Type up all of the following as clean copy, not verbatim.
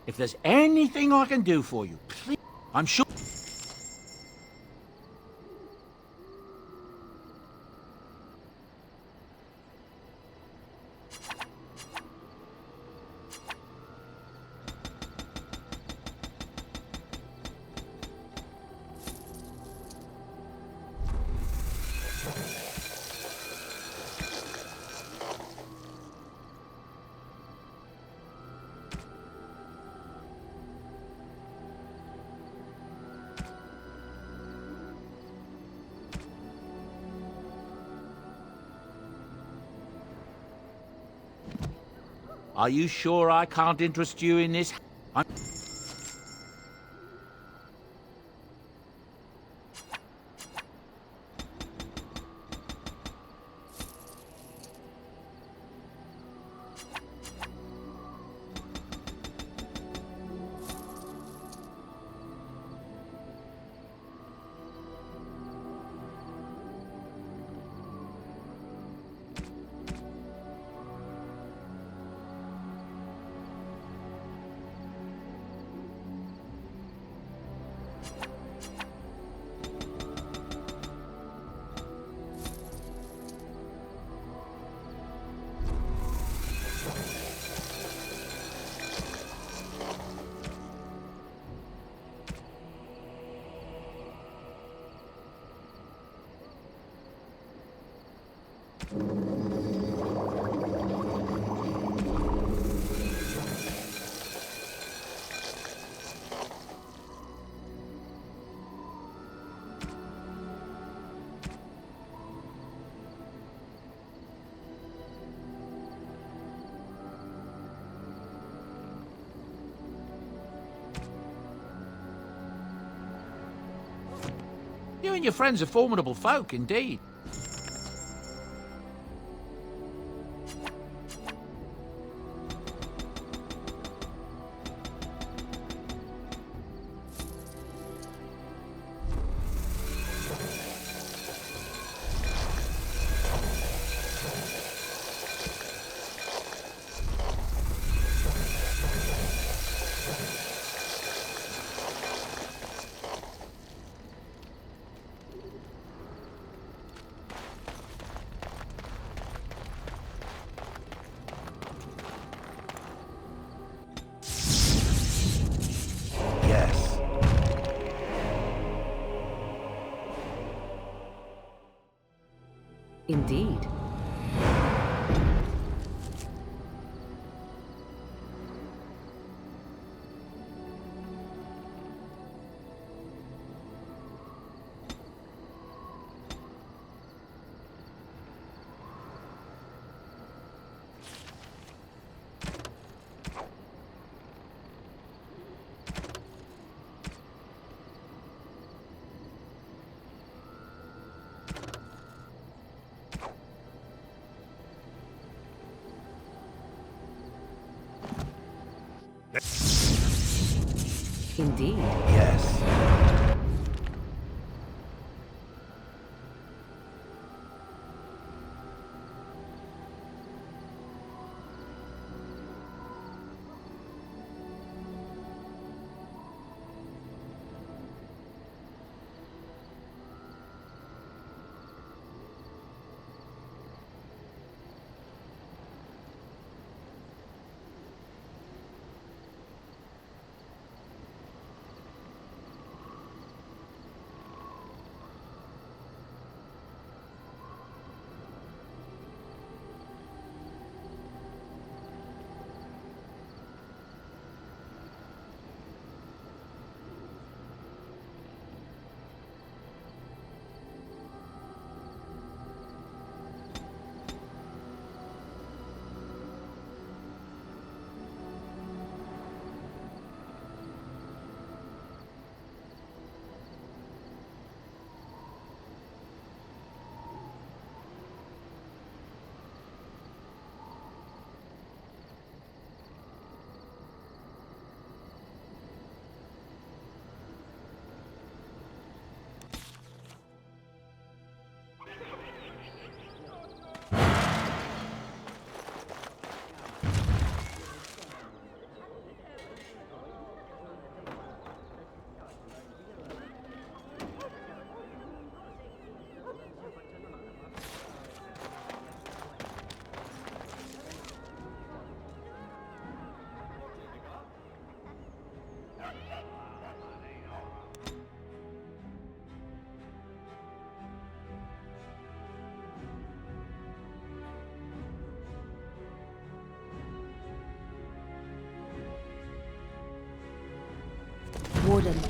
If there's anything I can do for you, please, I'm sure... Are you sure I can't interest you in this? You and your friends are formidable folk, indeed. Indeed. Indeed. Yes. Warden.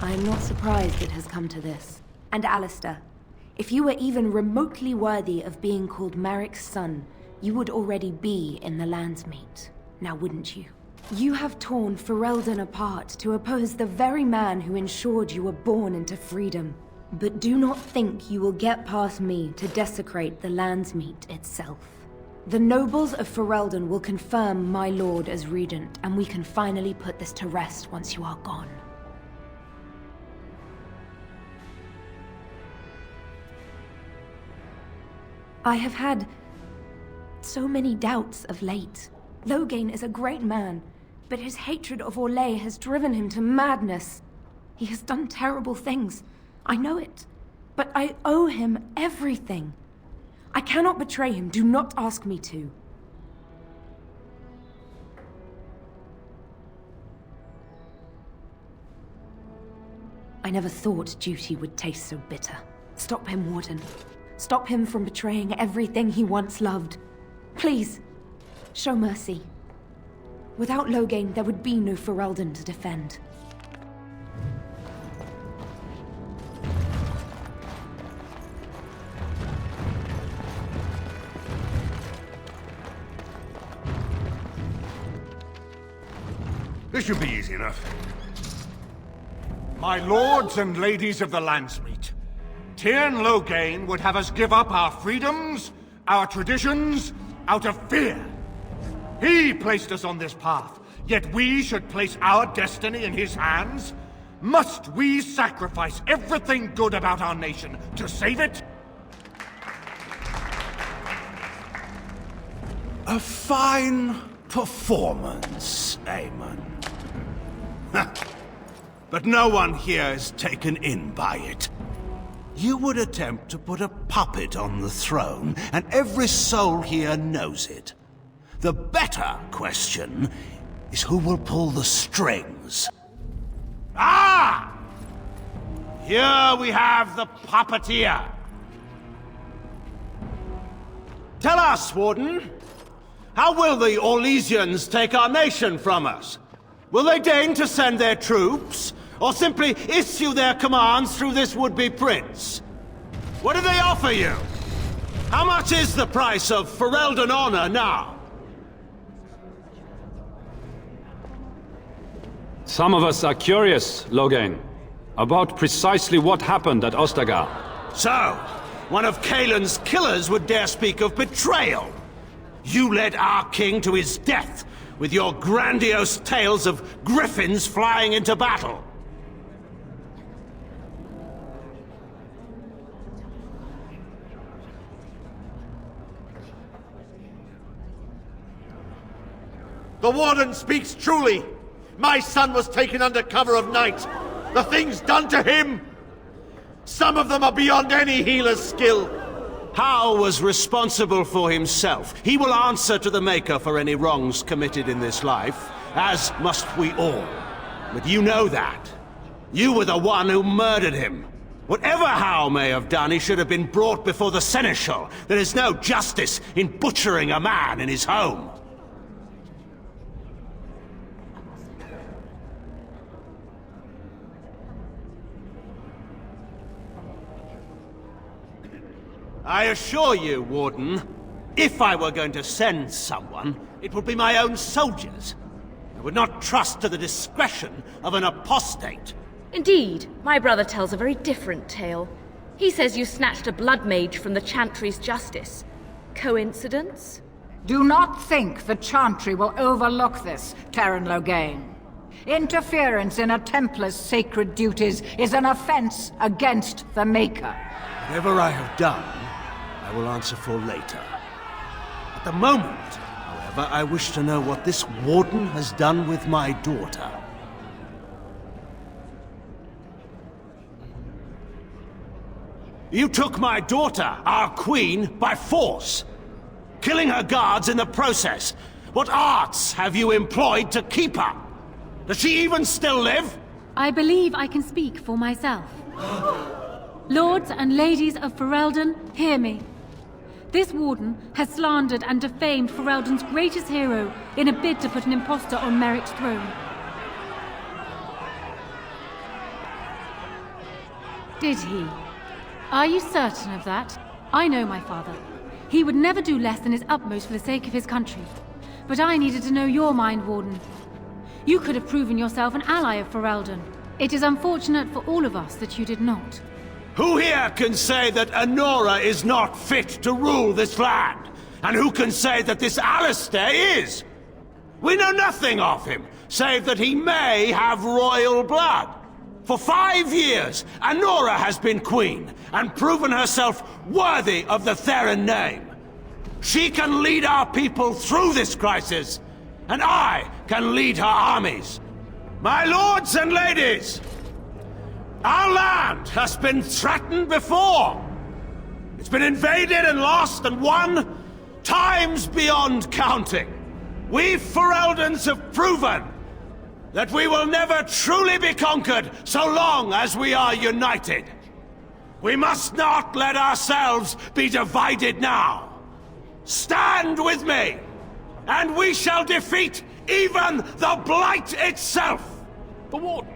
I am not surprised it has come to this. And Alistair, if you were even remotely worthy of being called Marik's son, you would already be in the Landsmeet. Now wouldn't you? You have torn Ferelden apart to oppose the very man who ensured you were born into freedom. But do not think you will get past me to desecrate the Landsmeet itself. The nobles of Ferelden will confirm my lord as regent, and we can finally put this to rest once you are gone. I have had so many doubts of late. Loghain is a great man, but his hatred of Orlais has driven him to madness. He has done terrible things. I know it. But I owe him everything. I cannot betray him. Do not ask me to. I never thought duty would taste so bitter. Stop him, Warden. Stop him from betraying everything he once loved. Please, show mercy. Without Loghain, there would be no Ferelden to defend. This should be easy enough. My lords and ladies of the Landsmeet, Tyrn Loghain would have us give up our freedoms, our traditions, out of fear. He placed us on this path, yet we should place our destiny in his hands? Must we sacrifice everything good about our nation to save it? A fine performance, Aemon. But no one here is taken in by it. You would attempt to put a puppet on the throne, and every soul here knows it. The better question is who will pull the strings. Ah! Here we have the puppeteer. Tell us, Warden, how will the Orlesians take our nation from us? Will they deign to send their troops, or simply issue their commands through this would-be prince? What do they offer you? How much is the price of Ferelden honor now? Some of us are curious, Loghain, about precisely what happened at Ostagar. So, one of Kaelin's killers would dare speak of betrayal. You led our king to his death with your grandiose tales of griffins flying into battle. The Warden speaks truly. My son was taken under cover of night. The things done to him, some of them are beyond any healer's skill. Hal was responsible for himself. He will answer to the Maker for any wrongs committed in this life, as must we all. But you know that. You were the one who murdered him. Whatever Hal may have done, he should have been brought before the Seneschal. There is no justice in butchering a man in his home. I assure you, Warden, if I were going to send someone, it would be my own soldiers. I would not trust to the discretion of an apostate. Indeed, my brother tells a very different tale. He says you snatched a blood mage from the Chantry's justice. Coincidence? Do not think the Chantry will overlook this, Tyrn Loghain. Interference in a Templar's sacred duties is an offense against the Maker. Whatever I have done, I will answer for later. At the moment, however, I wish to know what this Warden has done with my daughter. You took my daughter, our queen, by force, killing her guards in the process. What arts have you employed to keep her? Does she even still live? I believe I can speak for myself. Lords and ladies of Ferelden, hear me. This Warden has slandered and defamed Ferelden's greatest hero in a bid to put an impostor on Marik's throne. Did he? Are you certain of that? I know my father. He would never do less than his utmost for the sake of his country. But I needed to know your mind, Warden. You could have proven yourself an ally of Ferelden. It is unfortunate for all of us that you did not. Who here can say that Anora is not fit to rule this land? And who can say that this Alistair is? We know nothing of him, save that he may have royal blood. For 5 years, Anora has been queen, and proven herself worthy of the Theron name. She can lead our people through this crisis, and I can lead her armies. My lords and ladies, our land has been threatened before. It's been invaded and lost and won times beyond counting. We Fereldens have proven that we will never truly be conquered so long as we are united. We must not let ourselves be divided now. Stand with me, and we shall defeat even the Blight itself! The Warden.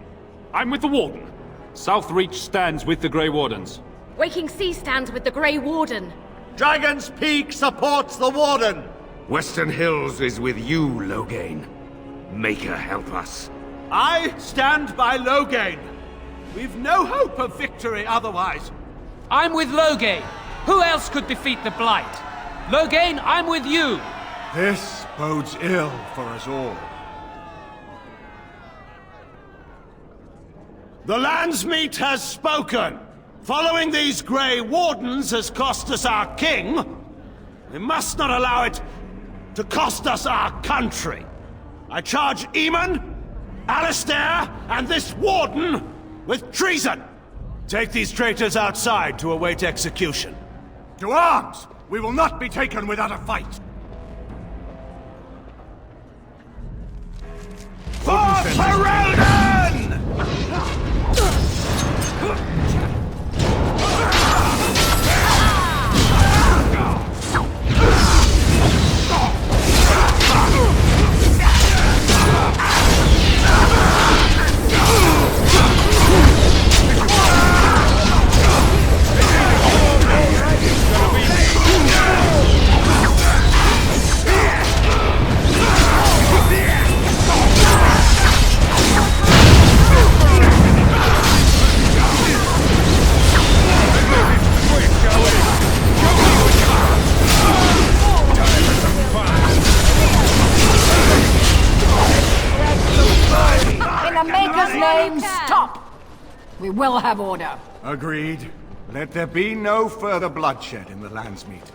I'm with the Warden. Southreach stands with the Grey Wardens. Waking Sea stands with the Grey Warden. Dragon's Peak supports the Warden! Western Hills is with you, Loghain. Make her help us. I stand by Loghain. We've no hope of victory otherwise. I'm with Loghain. Who else could defeat the Blight? Loghain, I'm with you. This bodes ill for us all. The Landsmeet has spoken. Following these Grey Wardens has cost us our king. We must not allow it to cost us our country. I charge Eamon, Alistair, and this Warden with treason. Take these traitors outside to await execution. To arms! We will not be taken without a fight! For Ferelden! Stop! We will have order. Agreed. Let there be no further bloodshed in the Landsmeet.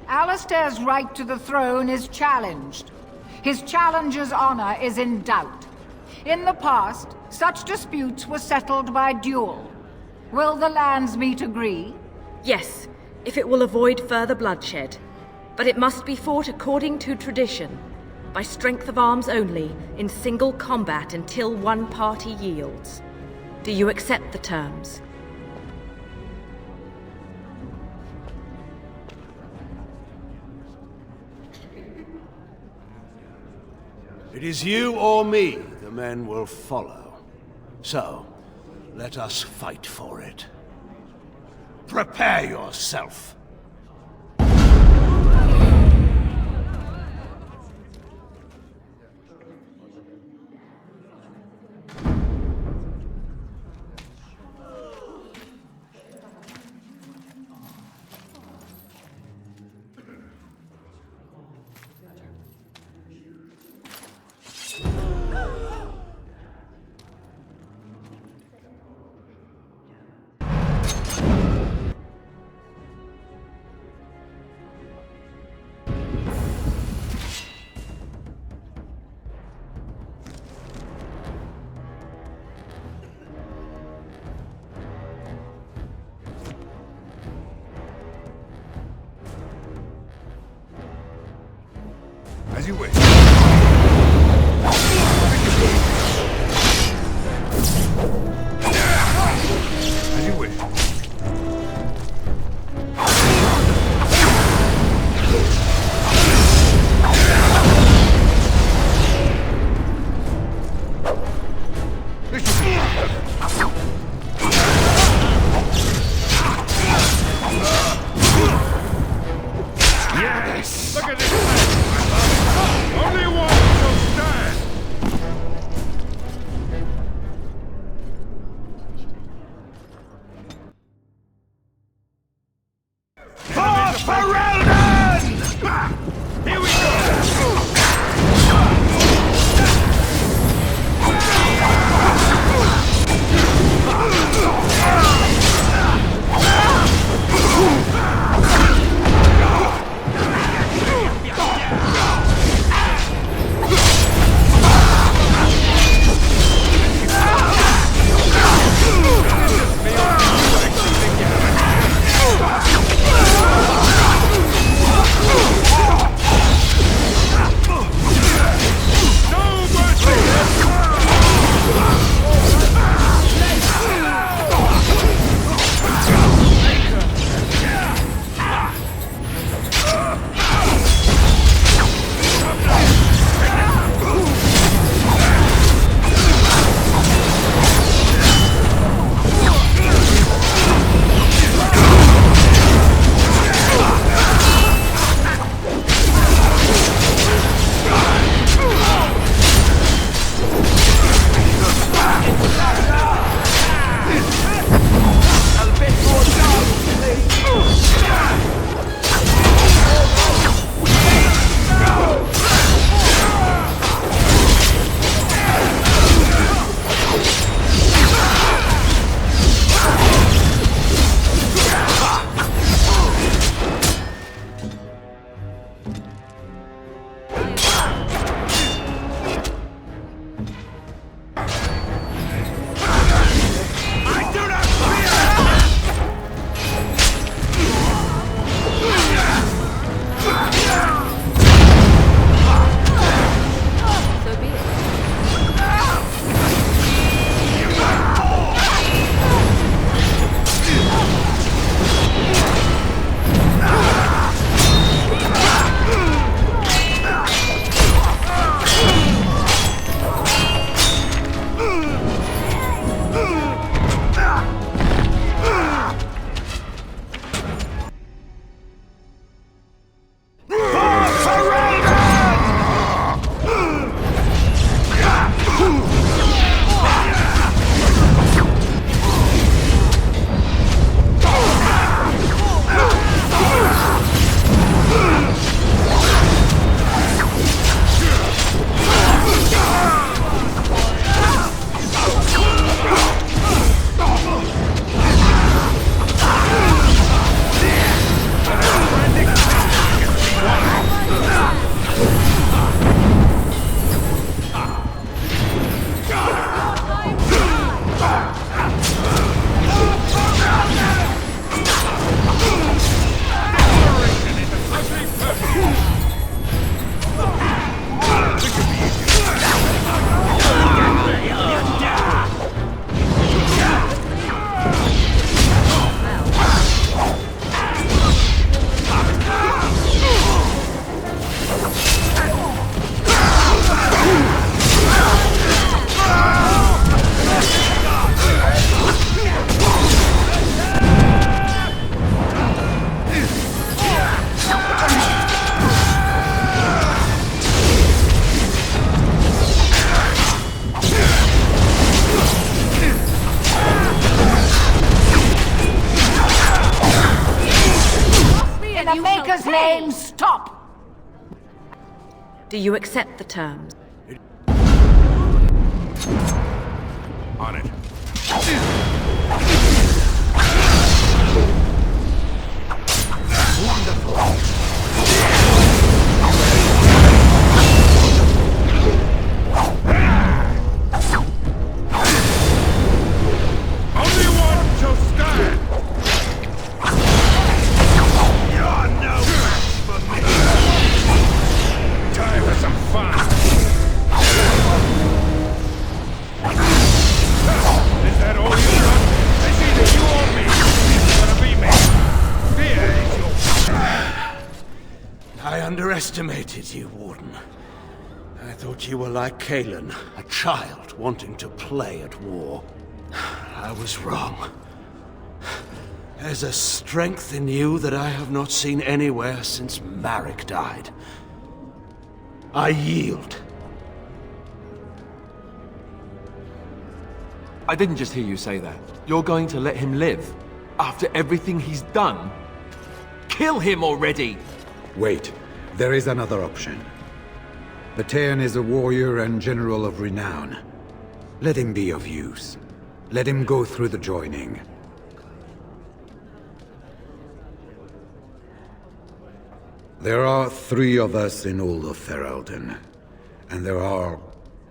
Alistair's right to the throne is challenged. His challenger's honor is in doubt. In the past, such disputes were settled by duel. Will the Landsmeet agree? Yes, if it will avoid further bloodshed. But it must be fought according to tradition, by strength of arms only, in single combat until one party yields. Do you accept the terms? It is you or me the men will follow. So, let us fight for it. Prepare yourself. As you wish. As you wish. This should be flames stop! Do you accept the terms? On it. Only one shall stand! You're no match for me! Time for some fun! Is that all you got? It's either you or me! It's gonna be me! Fear is your... I underestimated you, Warden. I thought you were like Kalen, a child wanting to play at war. I was wrong. There's a strength in you that I have not seen anywhere since Marek died. I yield. I didn't just hear you say that. You're going to let him live? After everything he's done? Kill him already! Wait, there is another option. Patean is a warrior and general of renown. Let him be of use. Let him go through the joining. There are 3 of us in all of Ferelden, and there are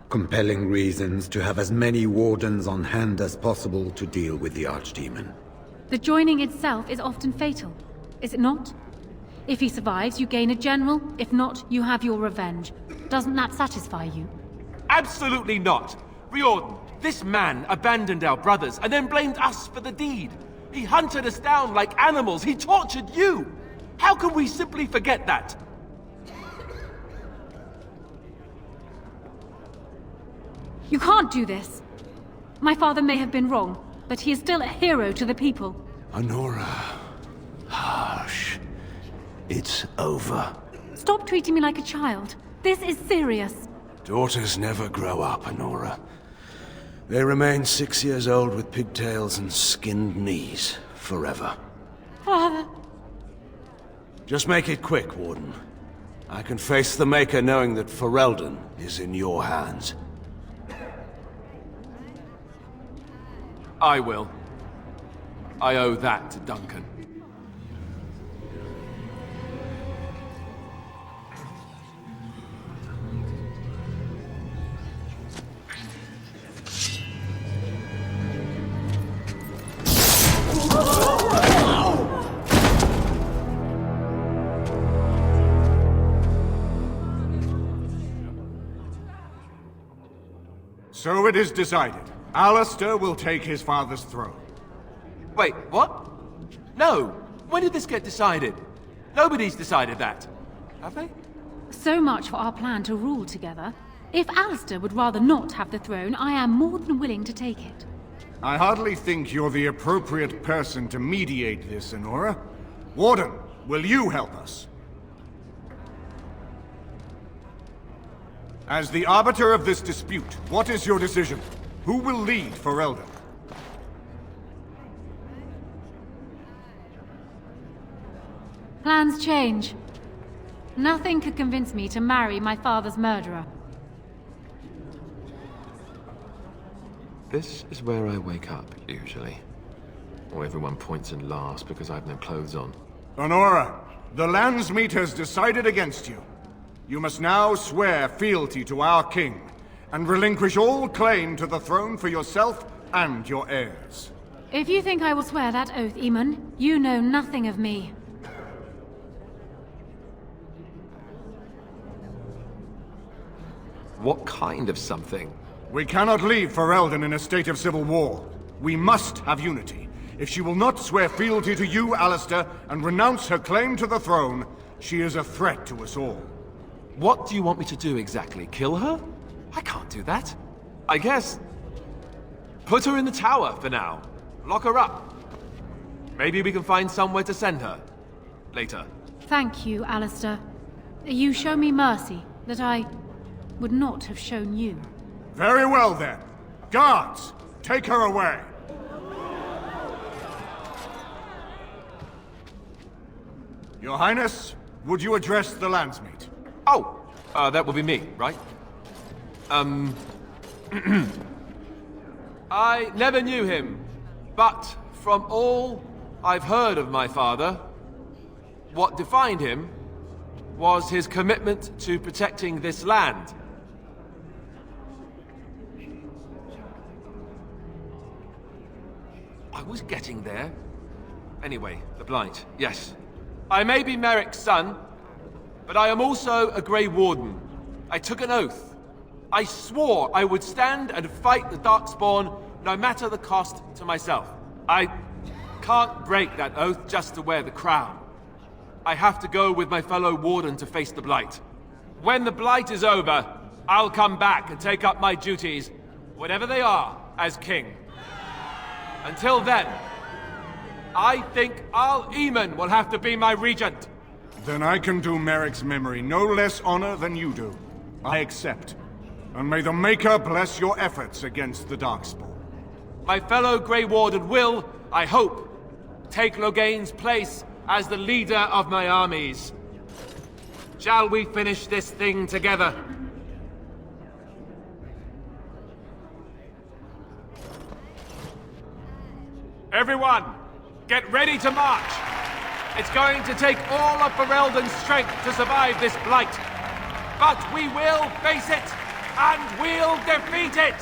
compelling reasons to have as many wardens on hand as possible to deal with the archdemon. The joining itself is often fatal, is it not? If he survives, you gain a general. If not, you have your revenge. Doesn't that satisfy you? Absolutely not! Riordan, this man abandoned our brothers and then blamed us for the deed. He hunted us down like animals. He tortured you! How can we simply forget that? You can't do this. My father may have been wrong, but he is still a hero to the people. Honora. Hush. It's over. Stop treating me like a child. This is serious. Daughters never grow up, Honora. They remain 6 years old with pigtails and skinned knees, forever. Father. Just make it quick, Warden. I can face the Maker knowing that Ferelden is in your hands. I will. I owe that to Duncan. So it is decided. Alistair will take his father's throne. Wait, what? No! When did this get decided? Nobody's decided that. Have they? So much for our plan to rule together. If Alistair would rather not have the throne, I am more than willing to take it. I hardly think you're the appropriate person to mediate this, Honora. Warden, will you help us? As the arbiter of this dispute, what is your decision? Who will lead Ferelden? Plans change. Nothing could convince me to marry my father's murderer. This is where I wake up, usually. Or everyone points and laughs because I have no clothes on. Honora, the Landsmeet has decided against you. You must now swear fealty to our king, and relinquish all claim to the throne for yourself and your heirs. If you think I will swear that oath, Eamon, you know nothing of me. What kind of something? We cannot leave Ferelden in a state of civil war. We must have unity. If she will not swear fealty to you, Alistair, and renounce her claim to the throne, she is a threat to us all. What do you want me to do exactly? Kill her? I can't do that. I guess... put her in the tower for now. Lock her up. Maybe we can find somewhere to send her. Later. Thank you, Alistair. You show me mercy that I would not have shown you. Very well then. Guards, take her away. Your Highness, would you address the landsmeet? Oh, that will be me, right? I never knew him, but from all I've heard of my father, what defined him was his commitment to protecting this land. I was getting there. Anyway, the Blight, yes. I may be Merrick's son, but I am also a Grey Warden. I took an oath. I swore I would stand and fight the Darkspawn, no matter the cost to myself. I can't break that oath just to wear the crown. I have to go with my fellow Warden to face the Blight. When the Blight is over, I'll come back and take up my duties, whatever they are, as king. Until then, I think Al-Eamon will have to be my regent. Then I can do Merrick's memory no less honor than you do. I accept. And may the Maker bless your efforts against the Darkspawn. My fellow Grey Warden will, I hope, take Logain's place as the leader of my armies. Shall we finish this thing together? Everyone, get ready to march! It's going to take all of Ferelden's strength to survive this Blight. But we will face it, and we'll defeat it!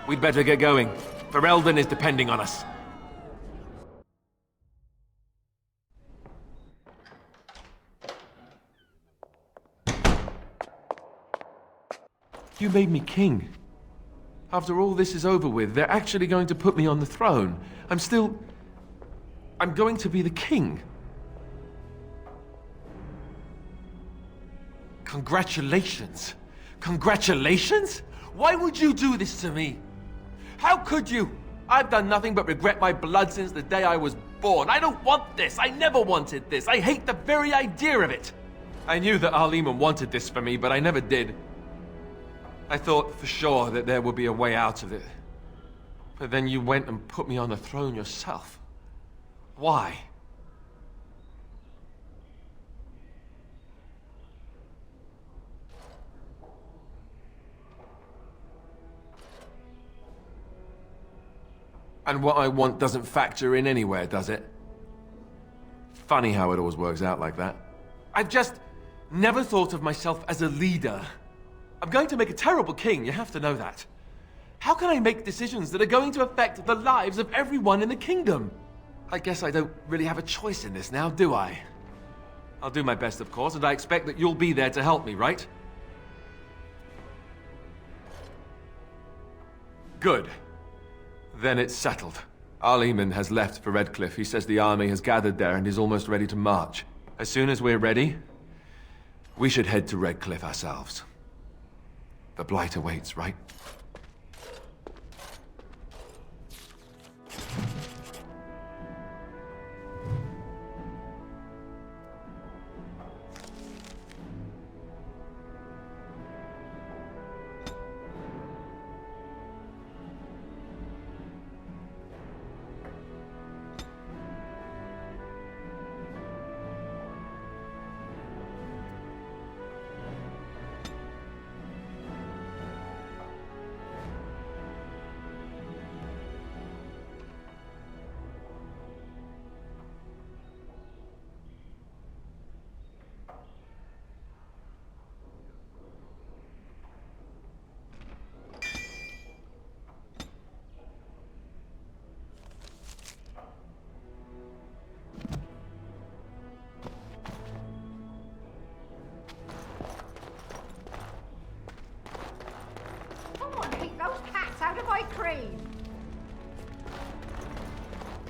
We'd better get going. Ferelden is depending on us. You made me king. After all this is over with, they're actually going to put me on the throne. I'm going to be the king. Congratulations. Congratulations? Why would you do this to me? How could you? I've done nothing but regret my blood since the day I was born. I don't want this. I never wanted this. I hate the very idea of it. I knew that Al-Eamon wanted this for me, but I never did. I thought for sure that there would be a way out of it. But then you went and put me on the throne yourself. Why? And what I want doesn't factor in anywhere, does it? Funny how it always works out like that. I've just never thought of myself as a leader. I'm going to make a terrible king, you have to know that. How can I make decisions that are going to affect the lives of everyone in the kingdom? I guess I don't really have a choice in this now, do I? I'll do my best, of course, and I expect that you'll be there to help me, right? Good. Then it's settled. Al-Eamon has left for Redcliffe. He says the army has gathered there and is almost ready to march. As soon as we're ready, we should head to Redcliffe ourselves. The Blight awaits, right?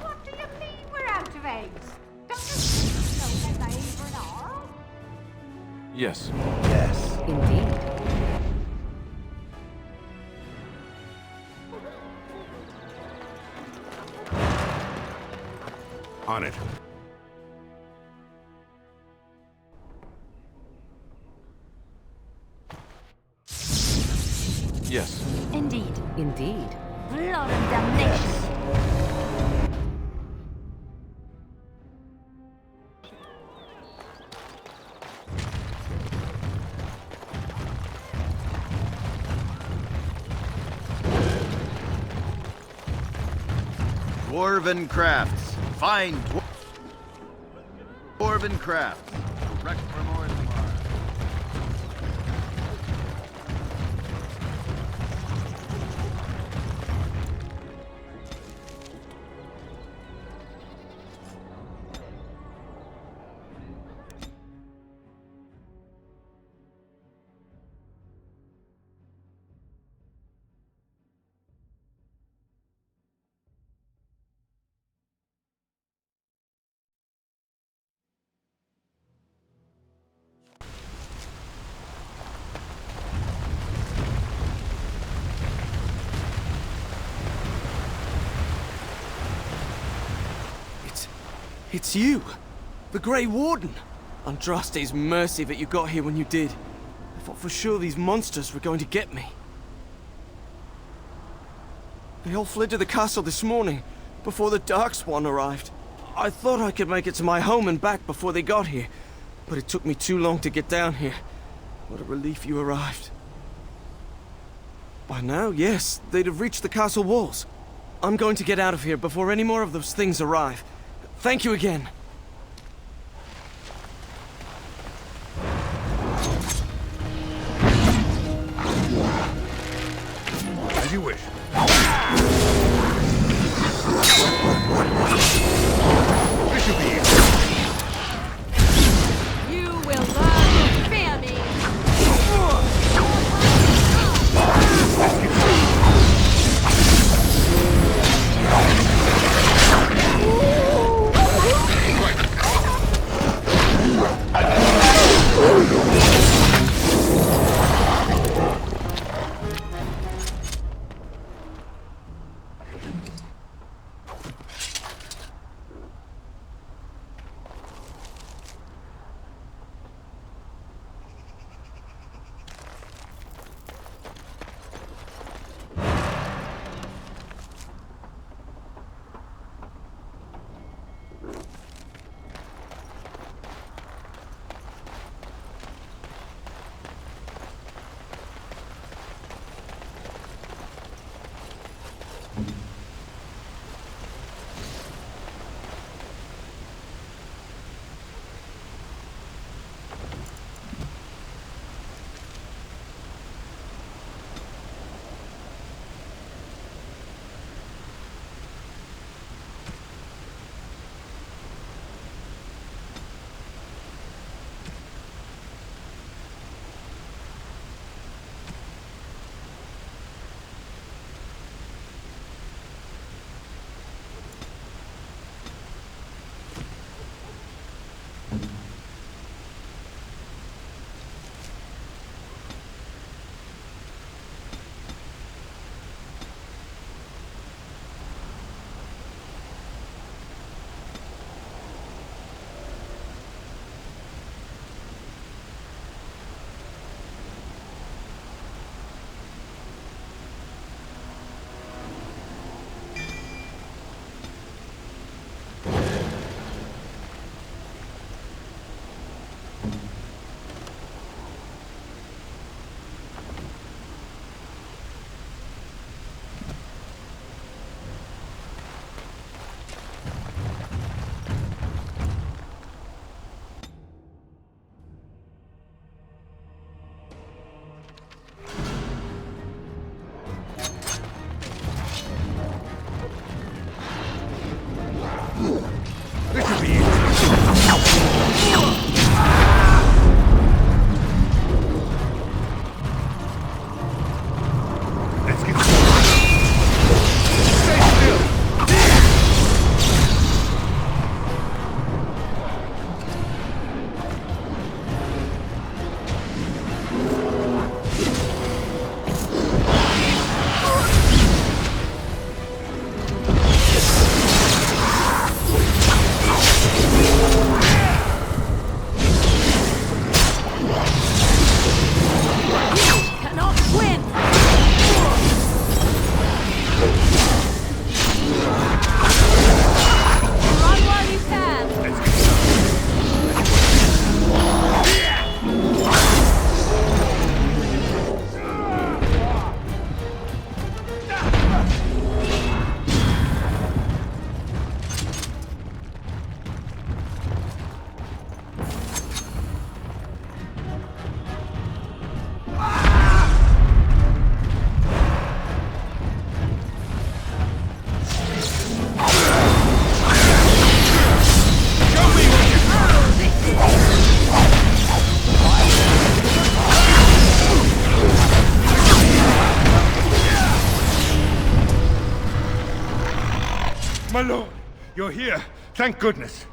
What do you mean we're out of eggs? Don't you know they're made for an arm? Yes. Yes. Indeed. On it. Yes. Indeed. Indeed. Blood and damnation. Dwarven crafts. Find Dwarven crafts. Wreck from Orzammar. It's you! The Grey Warden! Andraste's mercy that you got here when you did. I thought for sure these monsters were going to get me. They all fled to the castle this morning, before the Darkspawn arrived. I thought I could make it to my home and back before they got here, but it took me too long to get down here. What a relief you arrived. By now, yes, they'd have reached the castle walls. I'm going to get out of here before any more of those things arrive. Thank you again. As you wish. This should be it. You will learn to fear me! My lord, you're here. Thank goodness.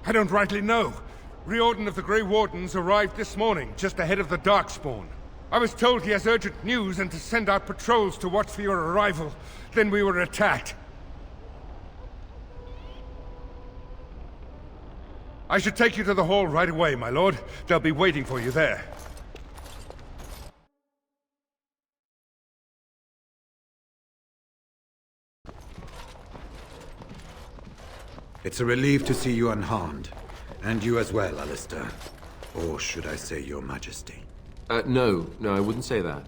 I don't rightly know. Grey Warden of the Grey Wardens arrived this morning, just ahead of the Darkspawn. I was told he has urgent news and to send out patrols to watch for your arrival. Then we were attacked. I should take you to the hall right away, my lord. They'll be waiting for you there. It's a relief to see you unharmed. And you as well, Alistair. Or should I say your majesty? No, I wouldn't say that.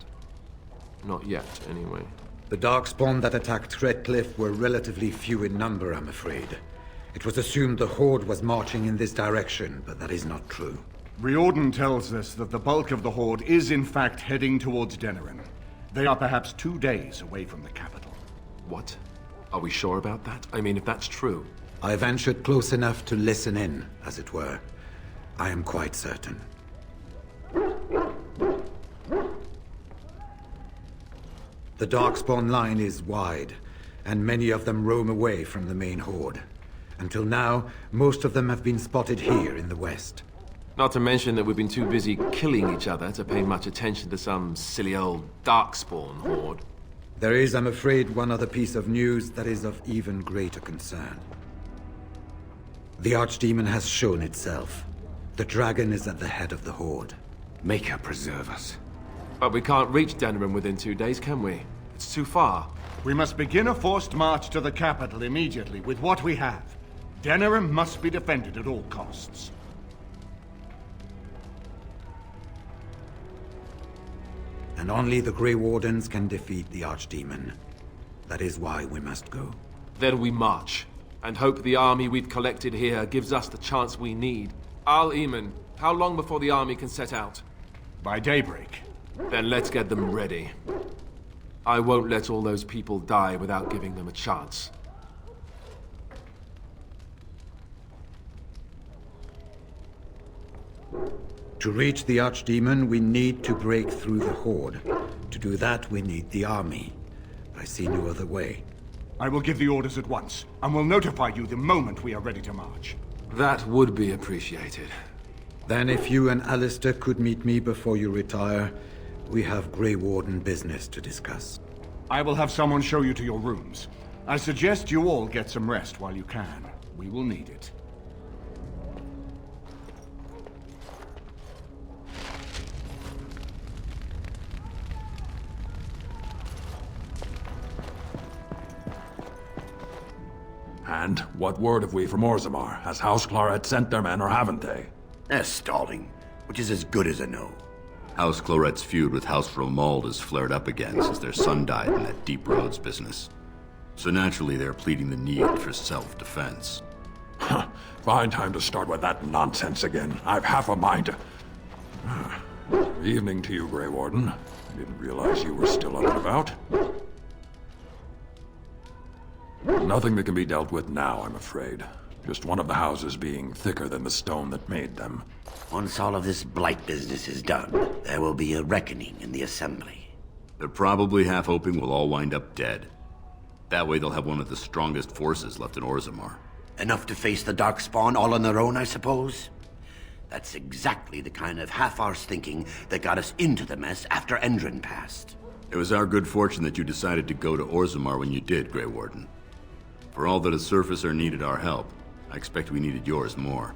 Not yet, anyway. The Darkspawn that attacked Redcliffe were relatively few in number, I'm afraid. It was assumed the Horde was marching in this direction, but that is not true. Riordan tells us that the bulk of the Horde is in fact heading towards Denerim. They are perhaps 2 days away from the capital. What? Are we sure about that? I mean, if that's true... I ventured close enough to listen in, as it were. I am quite certain. The Darkspawn line is wide, and many of them roam away from the main Horde. Until now, most of them have been spotted here in the west. Not to mention that we've been too busy killing each other to pay much attention to some silly old Darkspawn Horde. There is, I'm afraid, one other piece of news that is of even greater concern. The archdemon has shown itself. The dragon is at the head of the Horde. Make her preserve us. But we can't reach Denerim within 2 days, can we? It's too far. We must begin a forced march to the capital immediately with what we have. Denerim must be defended at all costs. And only the Grey Wardens can defeat the archdemon. That is why we must go. Then we march, and hope the army we've collected here gives us the chance we need. Al-Eamon, how long before the army can set out? By daybreak. Then let's get them ready. I won't let all those people die without giving them a chance. To reach the archdemon, we need to break through the Horde. To do that, we need the army. I see no other way. I will give the orders at once, and will notify you the moment we are ready to march. That would be appreciated. Then if you and Alistair could meet me before you retire, we have Grey Warden business to discuss. I will have someone show you to your rooms. I suggest you all get some rest while you can. We will need it. And what word have we from Orzammar? Has House Claret sent their men or haven't they? They're stalling, which is as good as a no. House Claret's feud with House Romald has flared up again since their son died in that Deep Roads business. So naturally they're pleading the need for self-defense. Fine time to start with that nonsense again. I've half a mind to... Evening to you, Grey Warden. I didn't realize you were still up and about. Nothing that can be dealt with now, I'm afraid. Just one of the houses being thicker than the stone that made them. Once all of this blight business is done, there will be a reckoning in the Assembly. They're probably half hoping we'll all wind up dead. That way they'll have one of the strongest forces left in Orzammar. Enough to face the Darkspawn all on their own, I suppose? That's exactly the kind of half-arsed thinking that got us into the mess after Endrin passed. It was our good fortune that you decided to go to Orzammar when you did, Grey Warden. For all that a surfacer needed our help, I expect we needed yours more.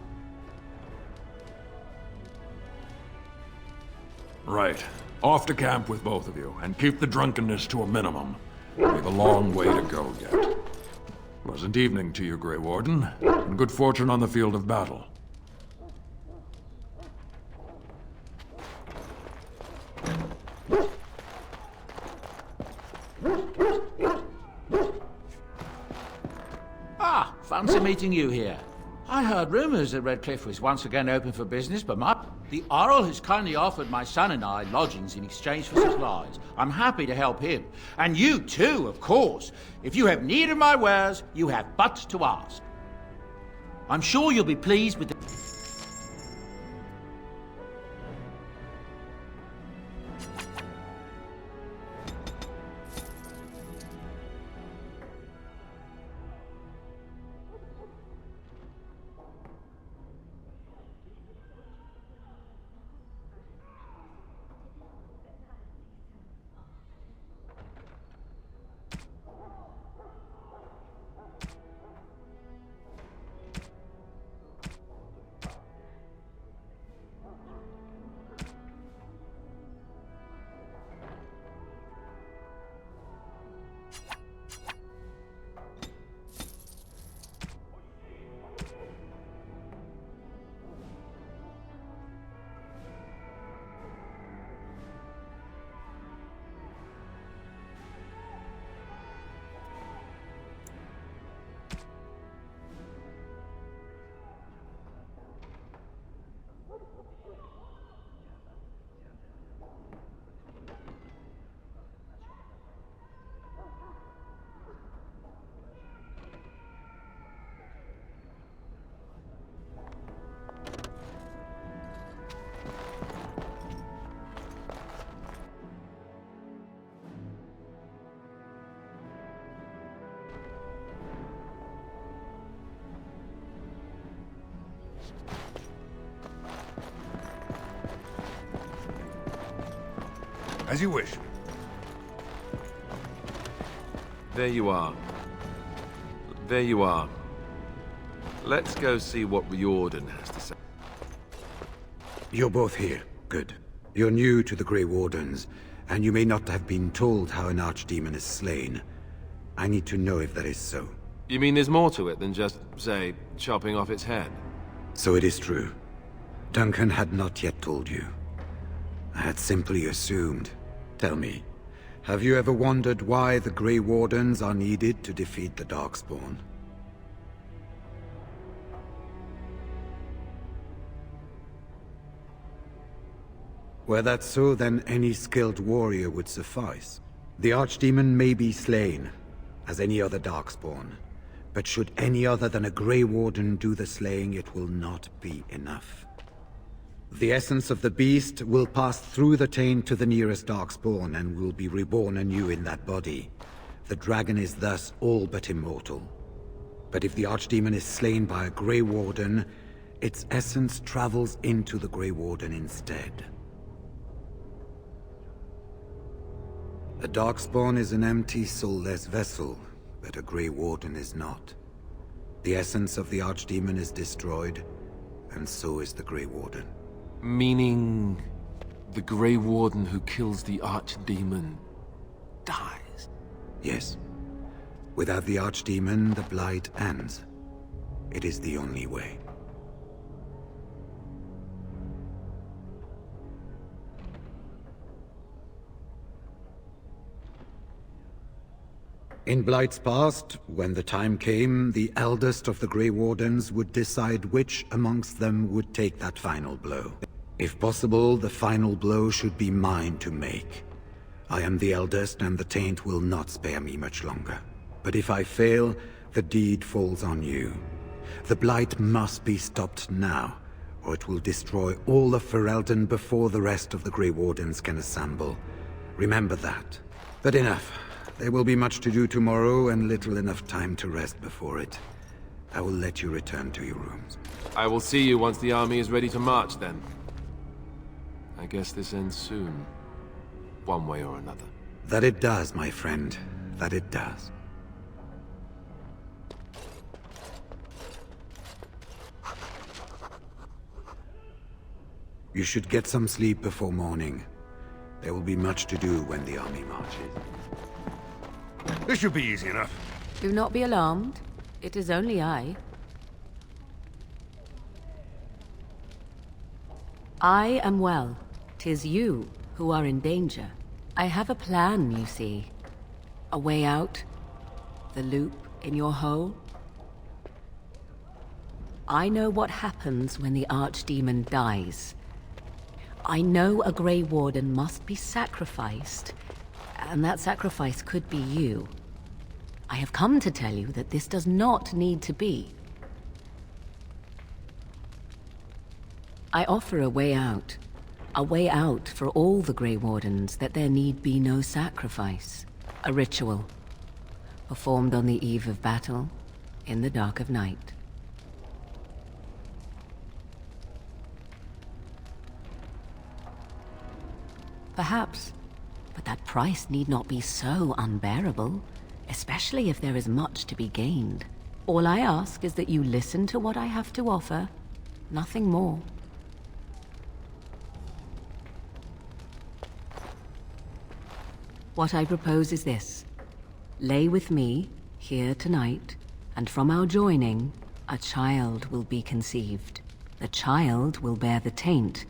Right. Off to camp with both of you, and keep the drunkenness to a minimum. We've a long way to go yet. Pleasant evening to you, Grey Warden, and good fortune on the field of battle. Ah, fancy meeting you here. I heard rumors that Redcliffe was once again open for business, but the Earl has kindly offered my son and I lodgings in exchange for supplies. I'm happy to help him. And you too, of course. If you have need of my wares, you have but to ask. I'm sure you'll be pleased with the... As you wish. There you are. There you are. Let's go see what Riordan has to say. You're both here. Good. You're new to the Grey Wardens, and you may not have been told how an archdemon is slain. I need to know if that is so. You mean there's more to it than just, say, chopping off its head? So it is true. Duncan had not yet told you. I had simply assumed. Tell me, have you ever wondered why the Grey Wardens are needed to defeat the Darkspawn? Were that so, then any skilled warrior would suffice. The archdemon may be slain, as any other Darkspawn. But should any other than a Grey Warden do the slaying, it will not be enough. The essence of the beast will pass through the taint to the nearest Darkspawn and will be reborn anew in that body. The dragon is thus all but immortal. But if the archdemon is slain by a Grey Warden, its essence travels into the Grey Warden instead. A Darkspawn is an empty, soulless vessel, but a Grey Warden is not. The essence of the archdemon is destroyed, and so is the Grey Warden. Meaning, the Grey Warden who kills the archdemon dies? Yes. Without the archdemon, the blight ends. It is the only way. In Blight's past, when the time came, the eldest of the Grey Wardens would decide which amongst them would take that final blow. If possible, the final blow should be mine to make. I am the eldest, and the taint will not spare me much longer. But if I fail, the deed falls on you. The Blight must be stopped now, or it will destroy all of Ferelden before the rest of the Grey Wardens can assemble. Remember that. But enough. There will be much to do tomorrow, and little enough time to rest before it. I will let you return to your rooms. I will see you once the army is ready to march, then. I guess this ends soon. One way or another. That it does, my friend. That it does. You should get some sleep before morning. There will be much to do when the army marches. This should be easy enough. Do not be alarmed. It is only I. I am well. 'Tis you who are in danger. I have a plan, you see. A way out. The loop in your hole. I know what happens when the archdemon dies. I know a Grey Warden must be sacrificed, and that sacrifice could be you. I have come to tell you that this does not need to be. I offer a way out. A way out for all the Grey Wardens, that there need be no sacrifice. A ritual, performed on the eve of battle, in the dark of night. Perhaps, but that price need not be so unbearable, especially if there is much to be gained. All I ask is that you listen to what I have to offer, nothing more. What I propose is this. Lay with me, here tonight, and from our joining, a child will be conceived. The child will bear the taint,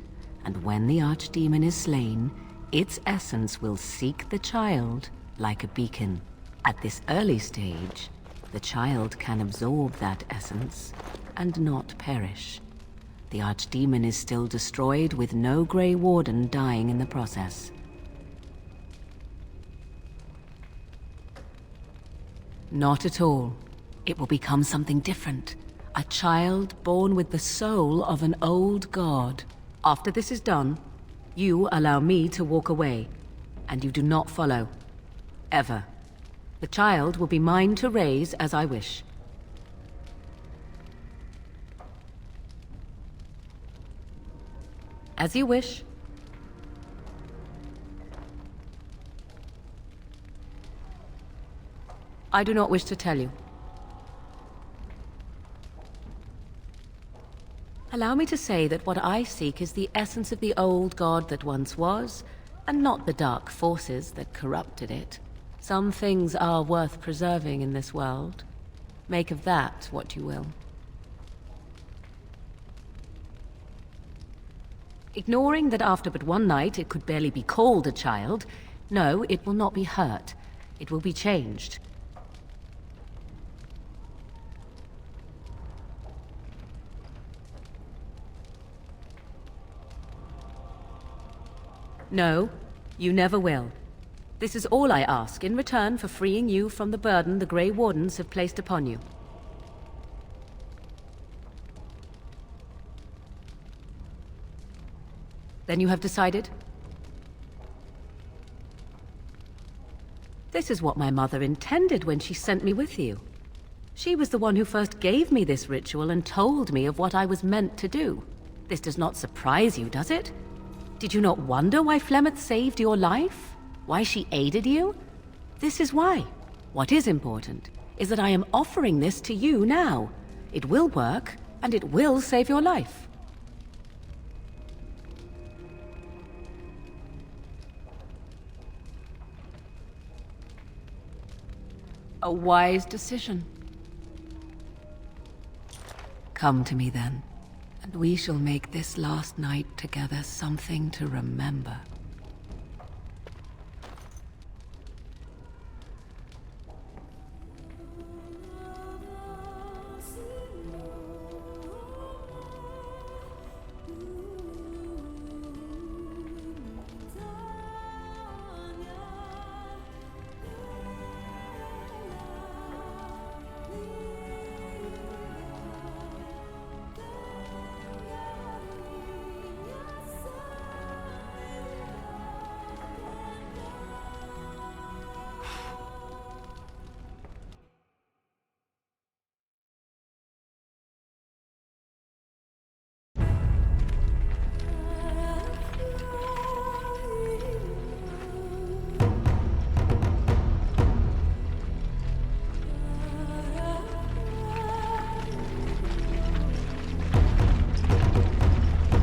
and when the archdemon is slain, its essence will seek the child like a beacon. At this early stage, the child can absorb that essence and not perish. The archdemon is still destroyed with no Grey Warden dying in the process. Not at all. It will become something different. A child born with the soul of an old god. After this is done, you allow me to walk away, and you do not follow. Ever. The child will be mine to raise as I wish. As you wish. I do not wish to tell you. Allow me to say that what I seek is the essence of the old god that once was, and not the dark forces that corrupted it. Some things are worth preserving in this world. Make of that what you will. Ignoring that after but one night it could barely be called a child, no, it will not be hurt. It will be changed. No, you never will. This is all I ask in return for freeing you from the burden the Grey Wardens have placed upon you. Then you have decided? This is what my mother intended when she sent me with you. She was the one who first gave me this ritual and told me of what I was meant to do. This does not surprise you, does it? Did you not wonder why Flemeth saved your life? Why she aided you? This is why. What is important is that I am offering this to you now. It will work, and it will save your life. A wise decision. Come to me then, and we shall make this last night together something to remember.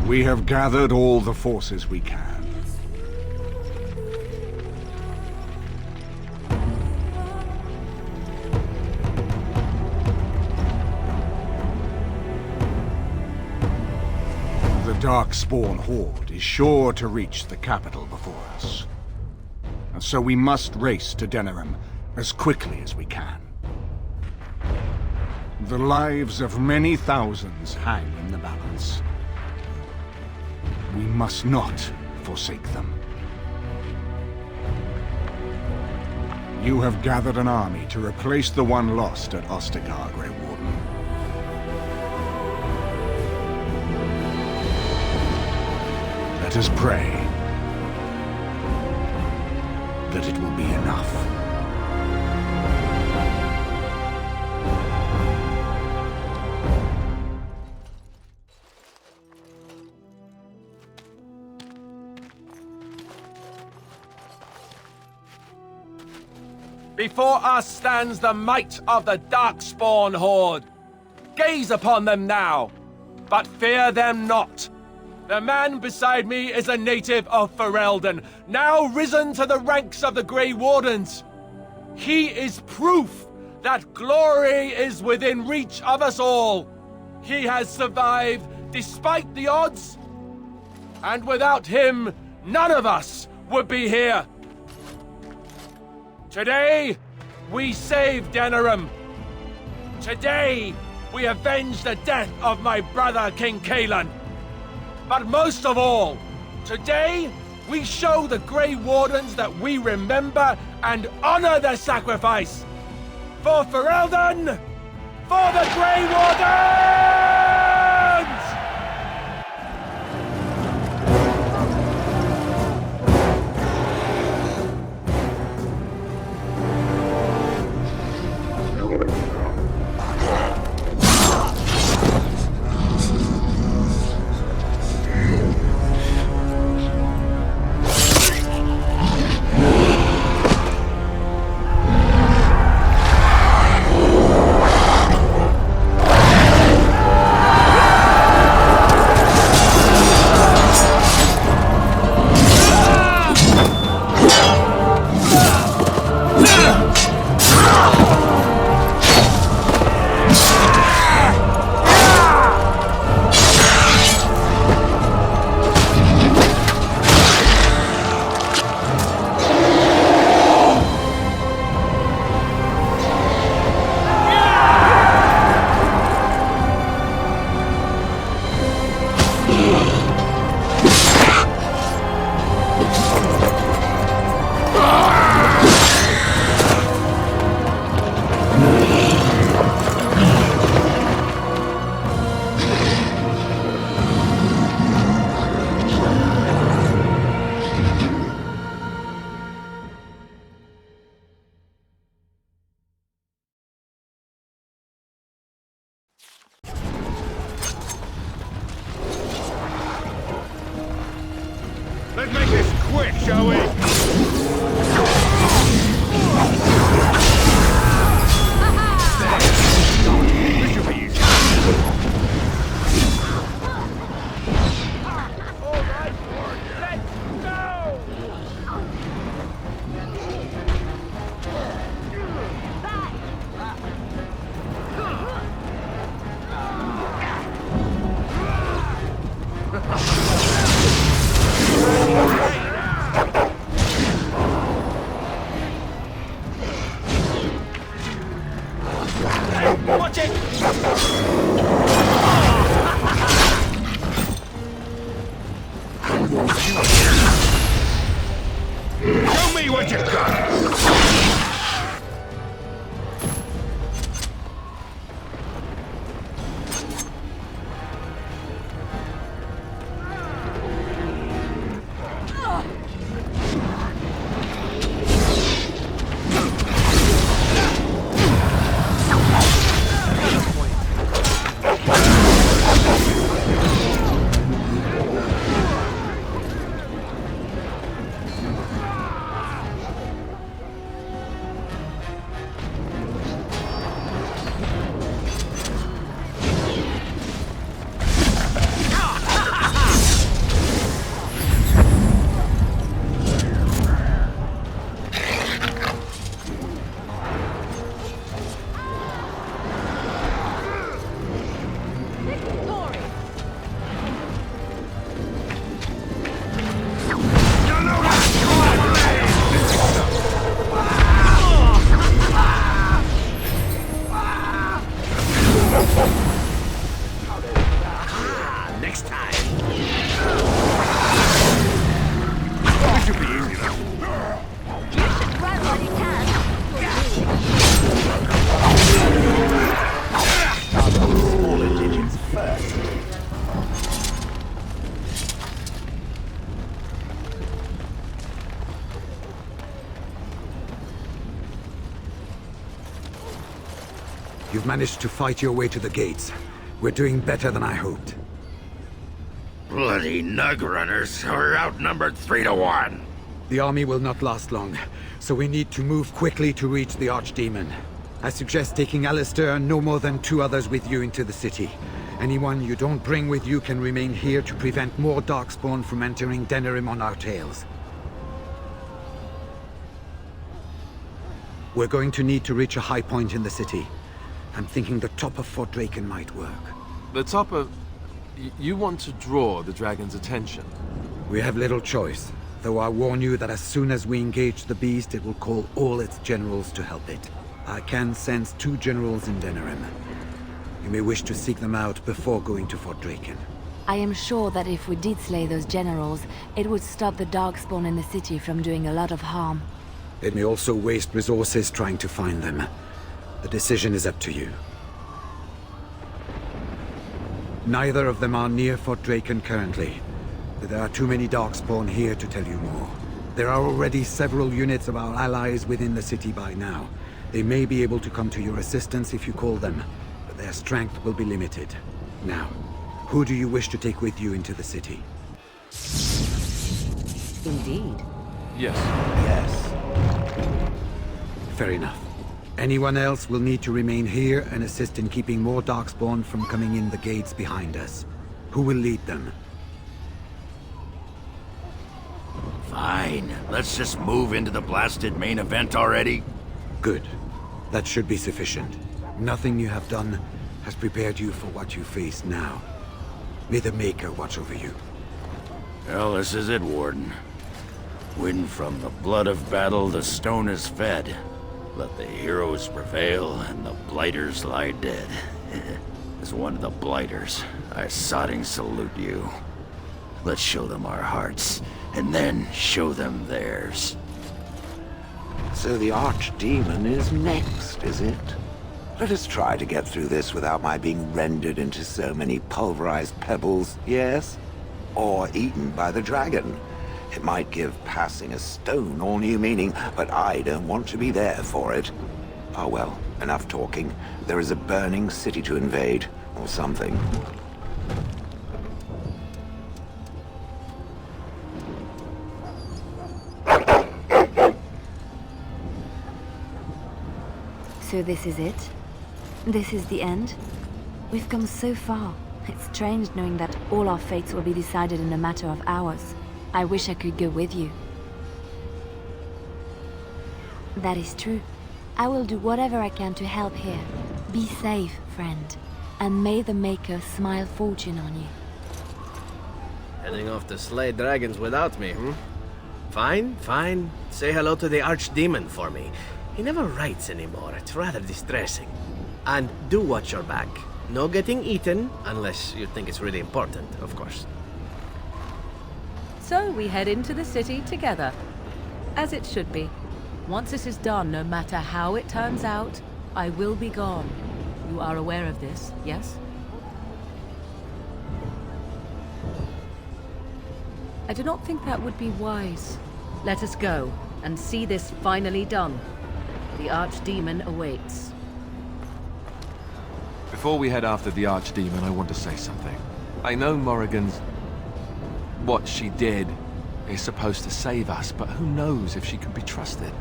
We have gathered all the forces we can. The Darkspawn Horde is sure to reach the capital before us. And so we must race to Denerim as quickly as we can. The lives of many thousands hang in the balance. We must not forsake them. You have gathered an army to replace the one lost at Ostagar, Grey Warden. Let us pray that it will be enough. Before us stands the might of the Darkspawn Horde. Gaze upon them now, but fear them not. The man beside me is a native of Ferelden, now risen to the ranks of the Grey Wardens. He is proof that glory is within reach of us all. He has survived despite the odds, and without him, none of us would be here. Today, we save Denerim. Today, we avenge the death of my brother, King Kaelan. But most of all, today, we show the Grey Wardens that we remember and honor their sacrifice. For Ferelden! For the Grey Wardens! shall we? This should be easy. All right, let's go! Watch it! Show me what you got! Next time. This should be easy though. You should run while you can. Smaller digits first. You've managed to fight your way to the gates. We're doing better than I hoped. Bloody nug runners. We're outnumbered 3 to 1. The army will not last long, so we need to move quickly to reach the archdemon. I suggest taking Alistair and no more than 2 others with you into the city. Anyone you don't bring with you can remain here to prevent more darkspawn from entering Denerim on our tails. We're going to need to reach a high point in the city. I'm thinking the top of Fort Draken might work. The top of... You want to draw the dragon's attention? We have little choice, though I warn you that as soon as we engage the beast, it will call all its generals to help it. I can sense 2 generals in Denerim. You may wish to seek them out before going to Fort Draken. I am sure that if we did slay those generals, it would stop the darkspawn in the city from doing a lot of harm. It may also waste resources trying to find them. The decision is up to you. Neither of them are near Fort Draken currently, but there are too many darkspawn here to tell you more. There are already several units of our allies within the city by now. They may be able to come to your assistance if you call them, but their strength will be limited. Now, who do you wish to take with you into the city? Indeed. Yes. Yes. Fair enough. Anyone else will need to remain here and assist in keeping more darkspawn from coming in the gates behind us. Who will lead them? Fine. Let's just move into the blasted main event already. Good. That should be sufficient. Nothing you have done has prepared you for what you face now. May the Maker watch over you. Well, this is it, Warden. When from the blood of battle the stone is fed, let the heroes prevail and the blighters lie dead. As one of the blighters, I sodding salute you. Let's show them our hearts, and then show them theirs. So the archdemon is next, is it? Let us try to get through this without my being rendered into so many pulverized pebbles, yes? Or eaten by the dragon. It might give passing a stone all new meaning, but I don't want to be there for it. Oh well, enough talking. There is a burning city to invade, or something. So this is it? This is the end? We've come so far. It's strange knowing that all our fates will be decided in a matter of hours. I wish I could go with you. That is true. I will do whatever I can to help here. Be safe, friend. And may the Maker smile fortune on you. Heading off to slay dragons without me, Fine, fine. Say hello to the archdemon for me. He never writes anymore. It's rather distressing. And do watch your back. No getting eaten, unless you think it's really important, of course. So we head into the city together. As it should be. Once this is done, no matter how it turns out, I will be gone. You are aware of this, yes? I do not think that would be wise. Let us go, and see this finally done. The archdemon awaits. Before we head after the archdemon, I want to say something. I know Morrigan's... what she did is supposed to save us, but who knows if she can be trusted?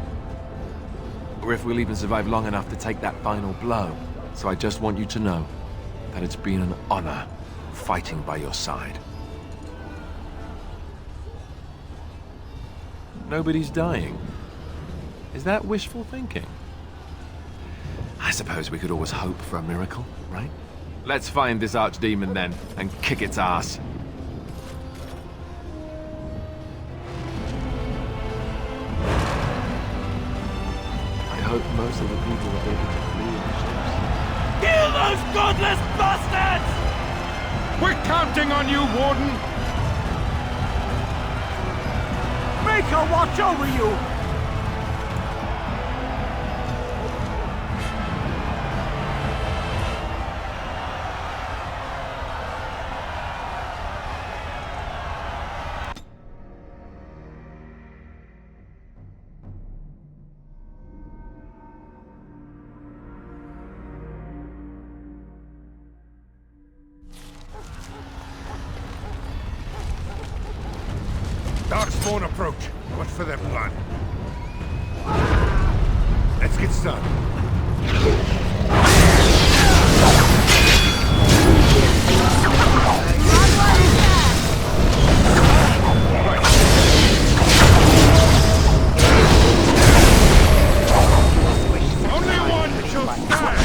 Or if we'll even survive long enough to take that final blow. So I just want you to know that it's been an honor fighting by your side. Nobody's dying. Is that wishful thinking? I suppose we could always hope for a miracle, right? Let's find this archdemon then, and kick its ass. I hope most of the people are able to flee in the ships. Kill those godless bastards! We're counting on you, Warden! Make her watch over you! Darkspawn approach. What for their blood? Let's get started. Only one shall stand!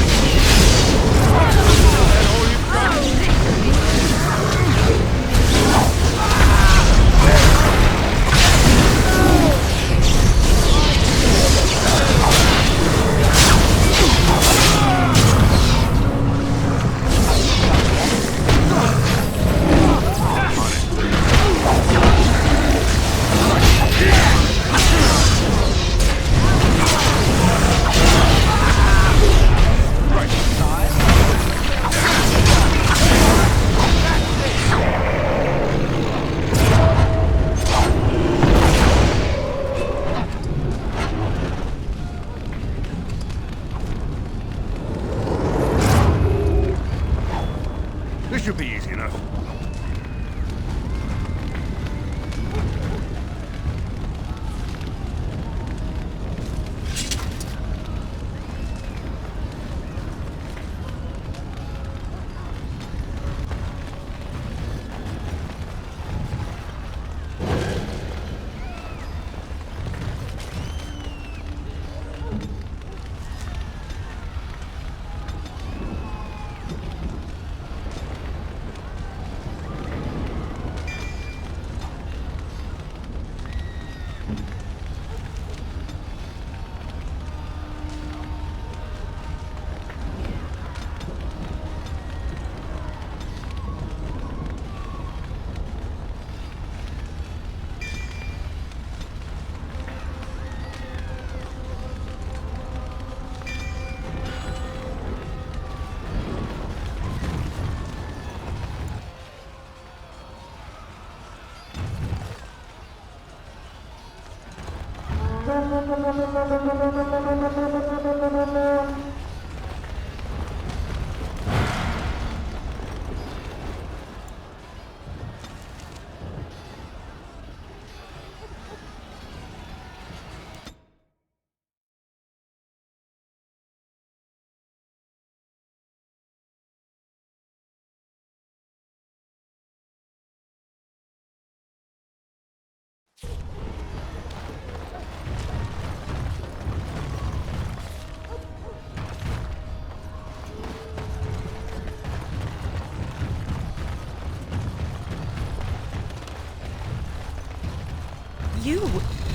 This should be easy enough.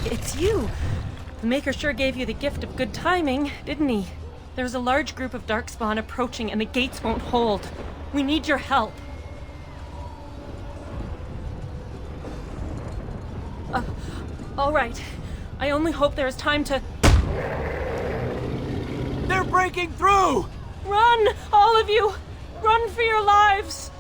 It's you! The Maker sure gave you the gift of good timing, didn't he? There's a large group of Darkspawn approaching and the gates won't hold. We need your help. All right. I only hope there is time to... They're breaking through! Run! All of you! Run for your lives!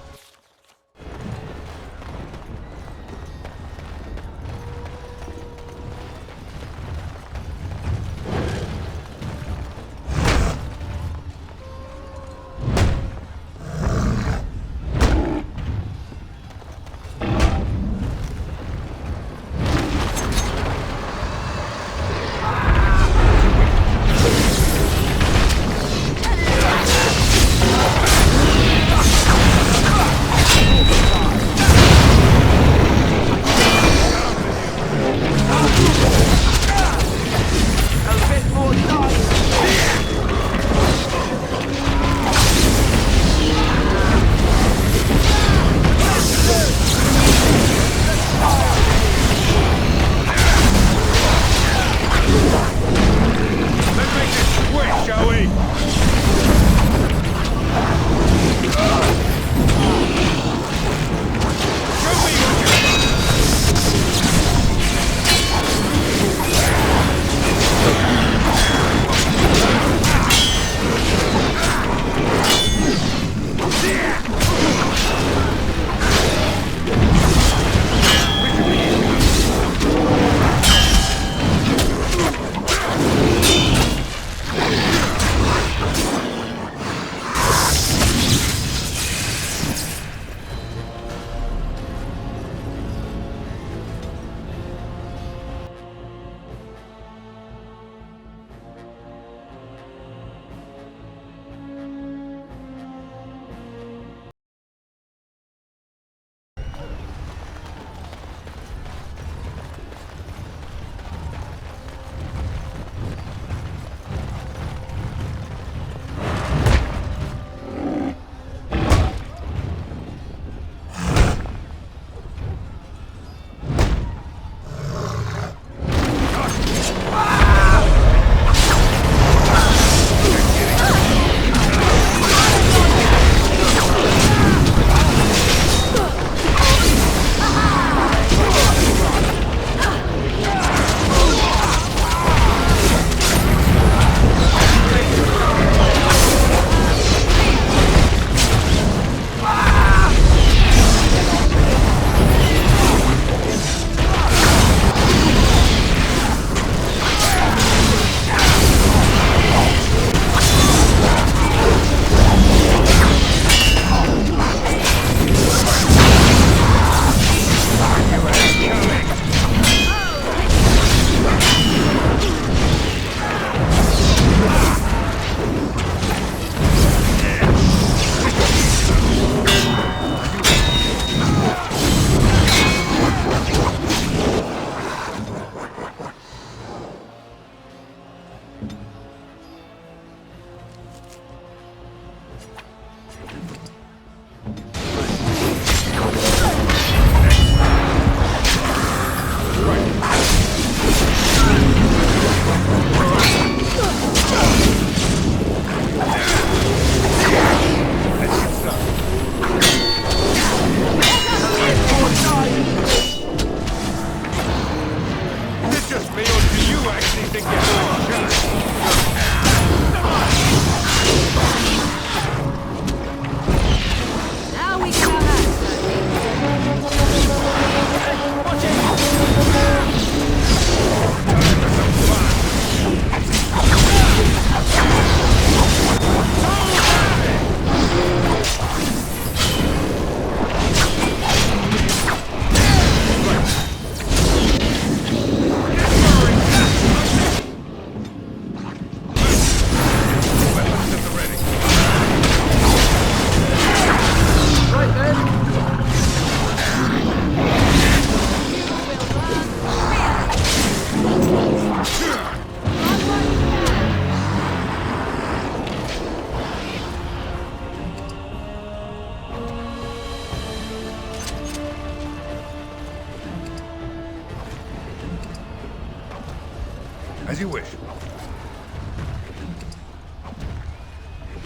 As you wish.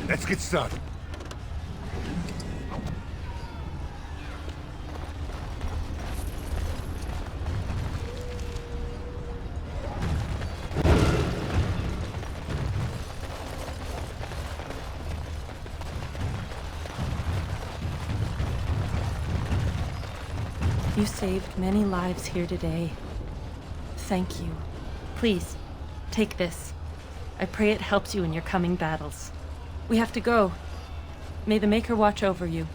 Let's get started. You saved many lives here today. Thank you. Please, take this. I pray it helps you in your coming battles. We have to go. May the Maker watch over you.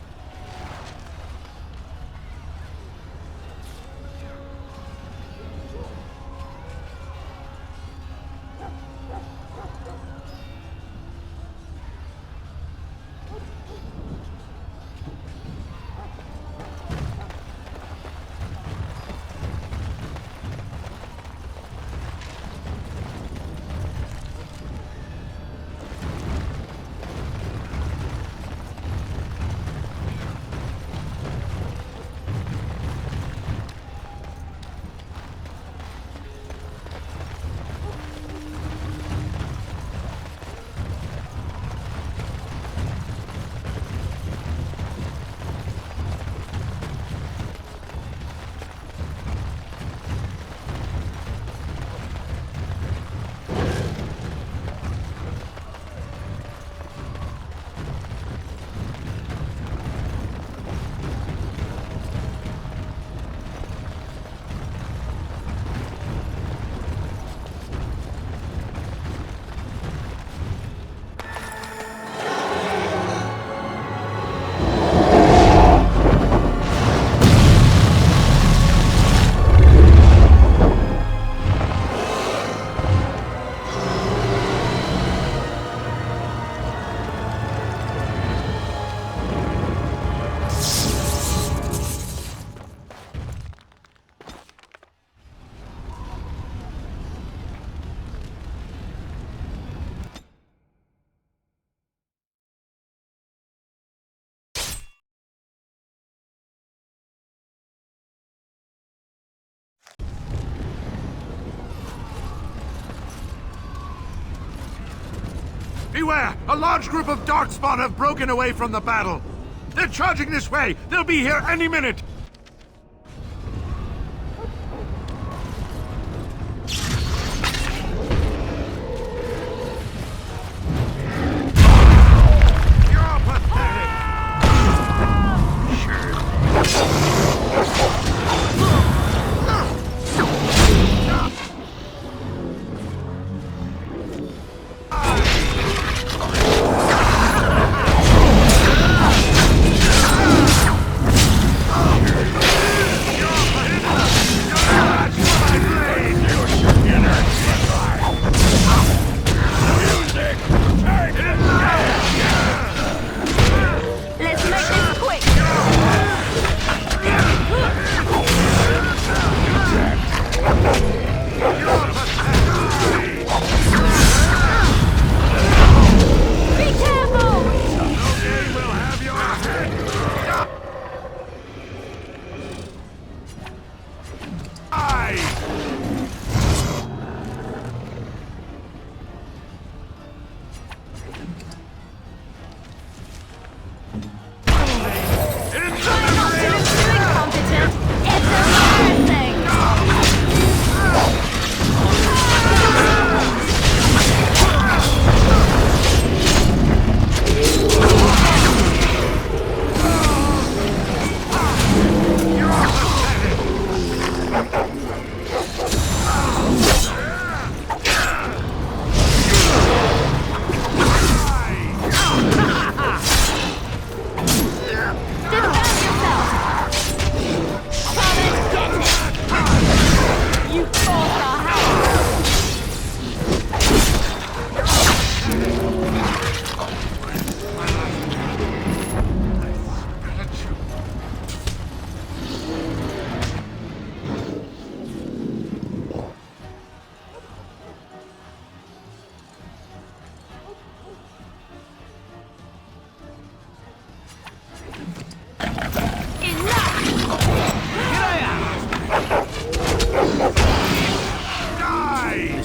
Beware! A large group of Darkspawn have broken away from the battle! They're charging this way! They'll be here any minute! You're pathetic! Sure.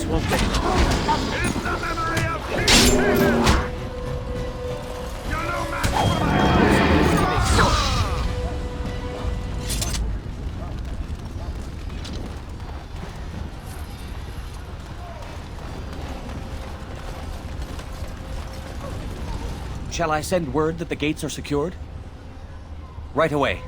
won't take long. In the memory of King Ferelden! You're no match for my... Shall I send word that the gates are secured? Right away.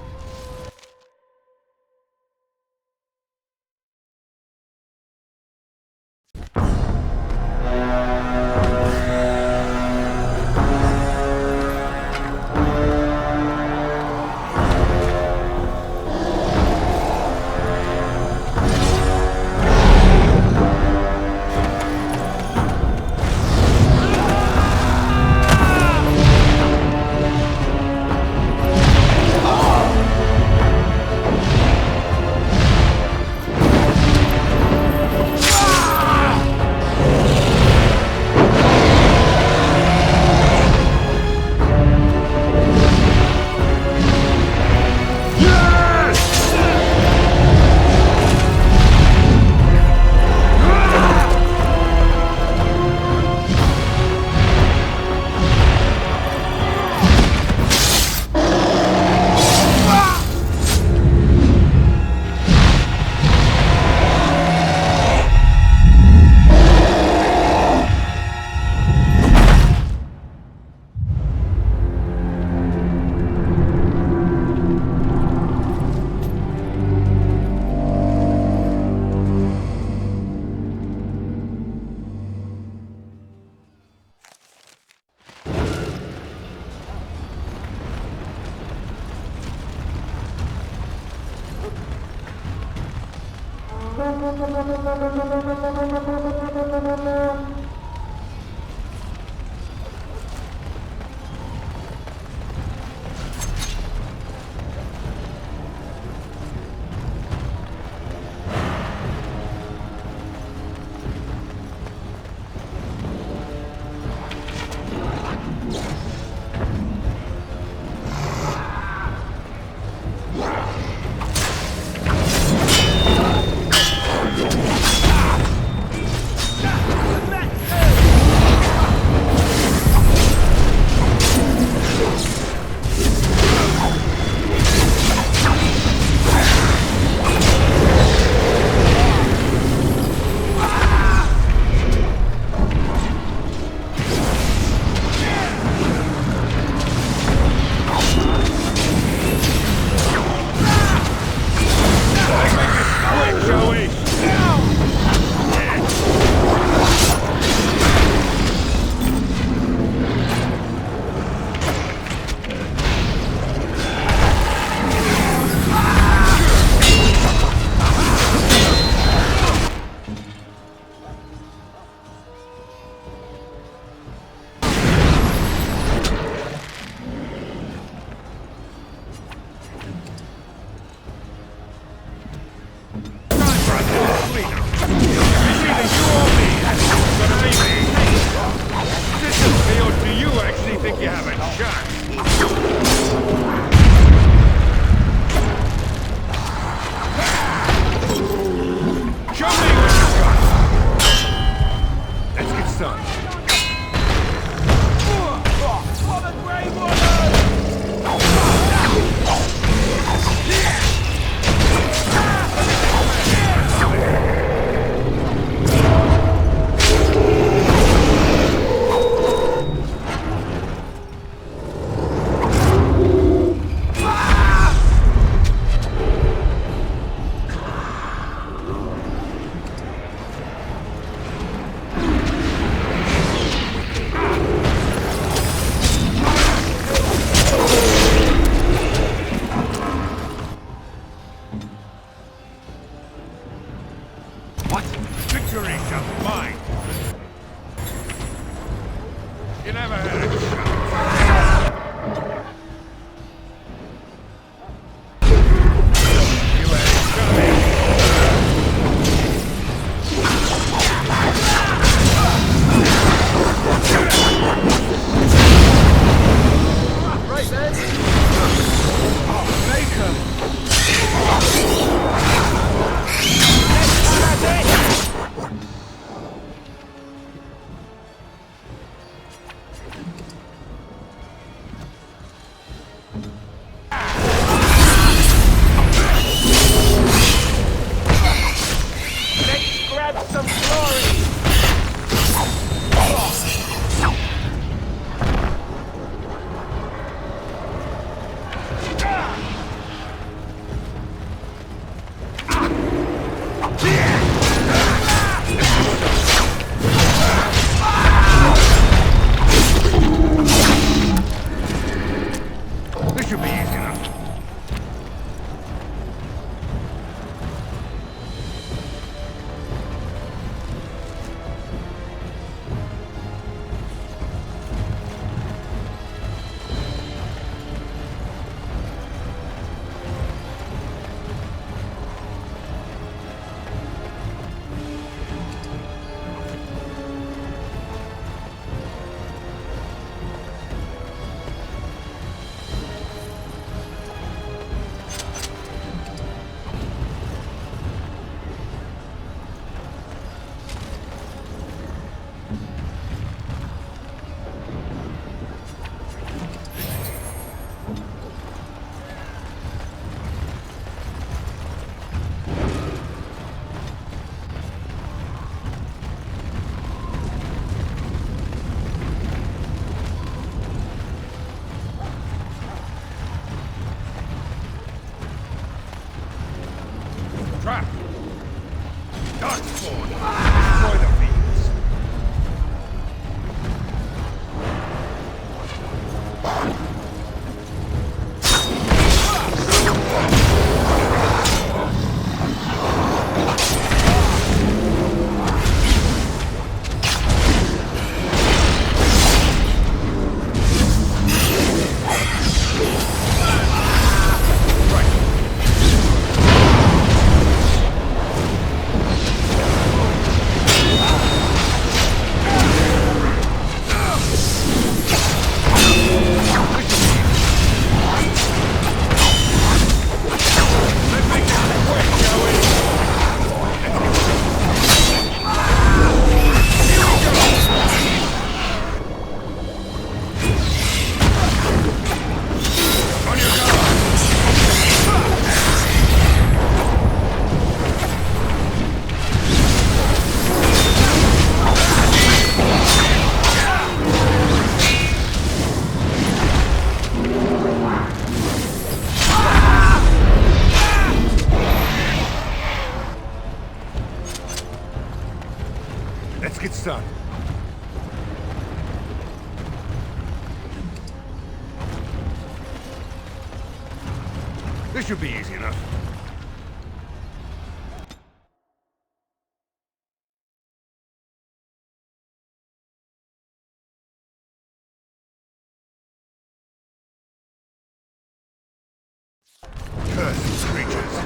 This should be easy enough. Curse these creatures.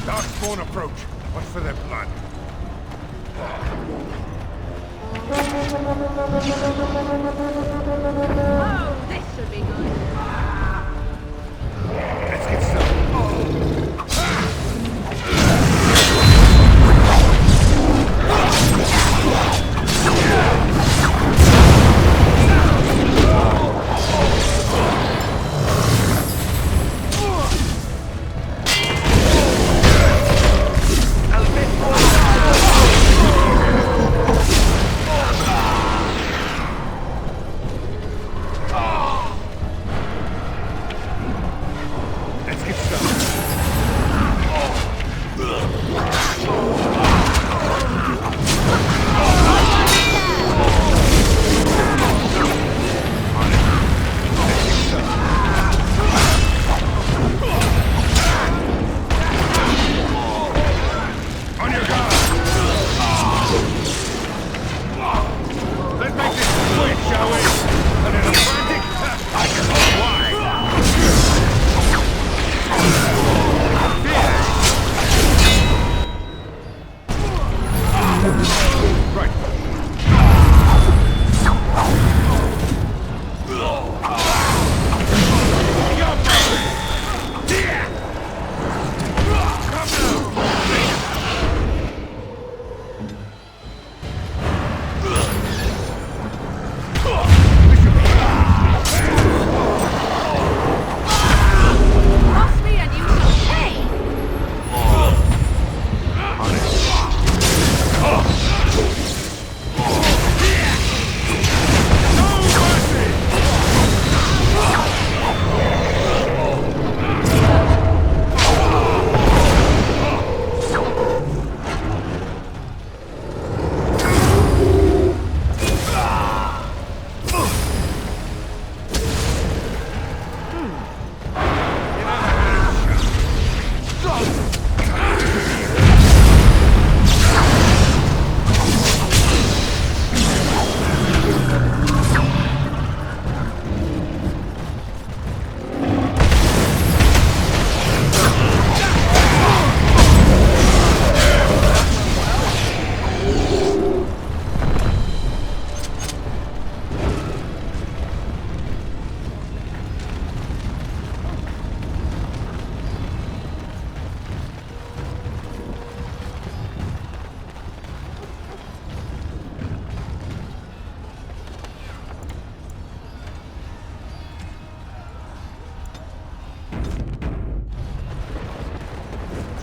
Darkspawn approach. Watch for their blood. Oh, this should be good. Let's get started.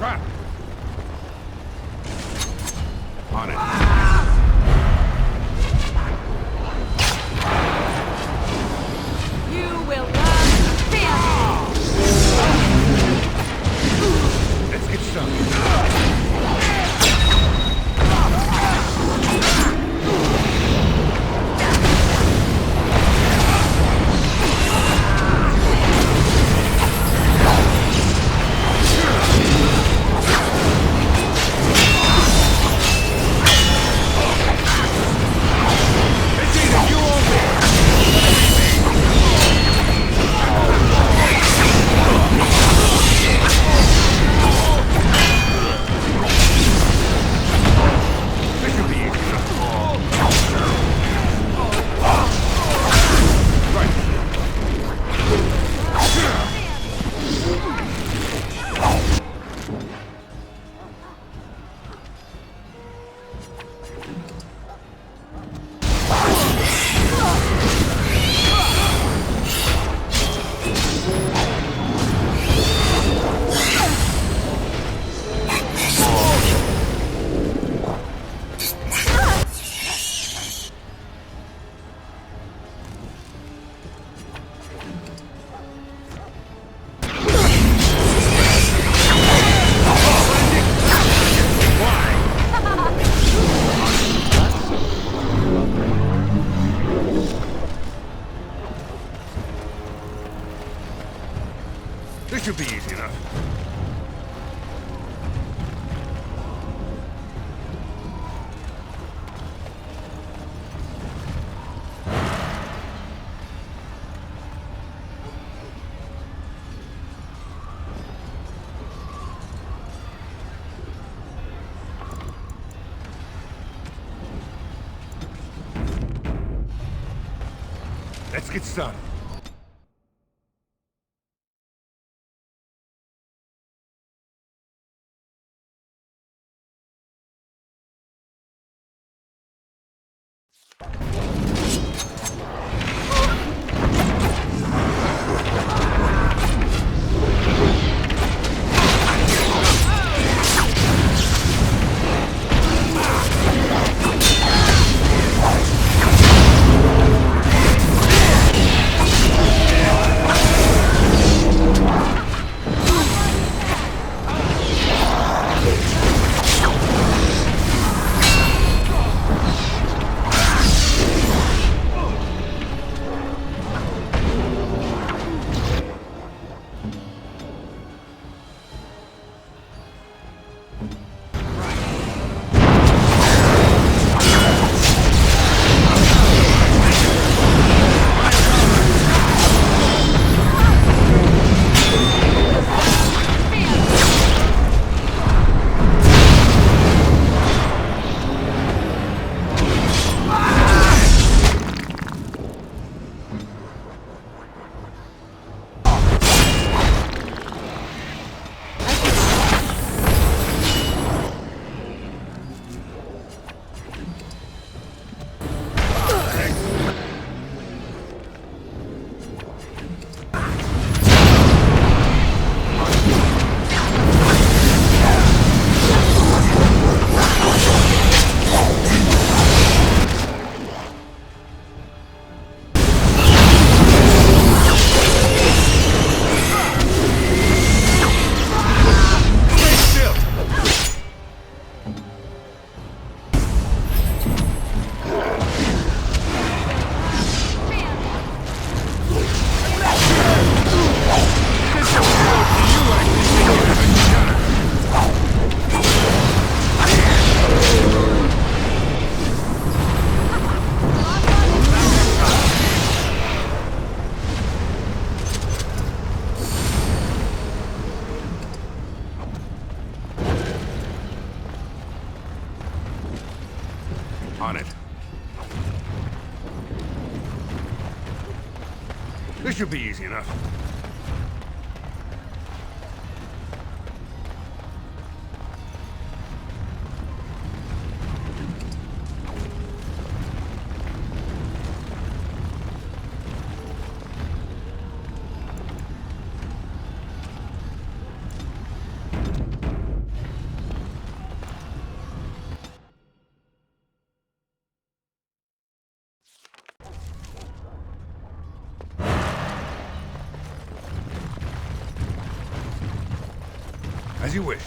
trap! On it. You will learn fear! Let's get started. This should be easy enough. Let's get started. On it. This should be easy enough. As you wish.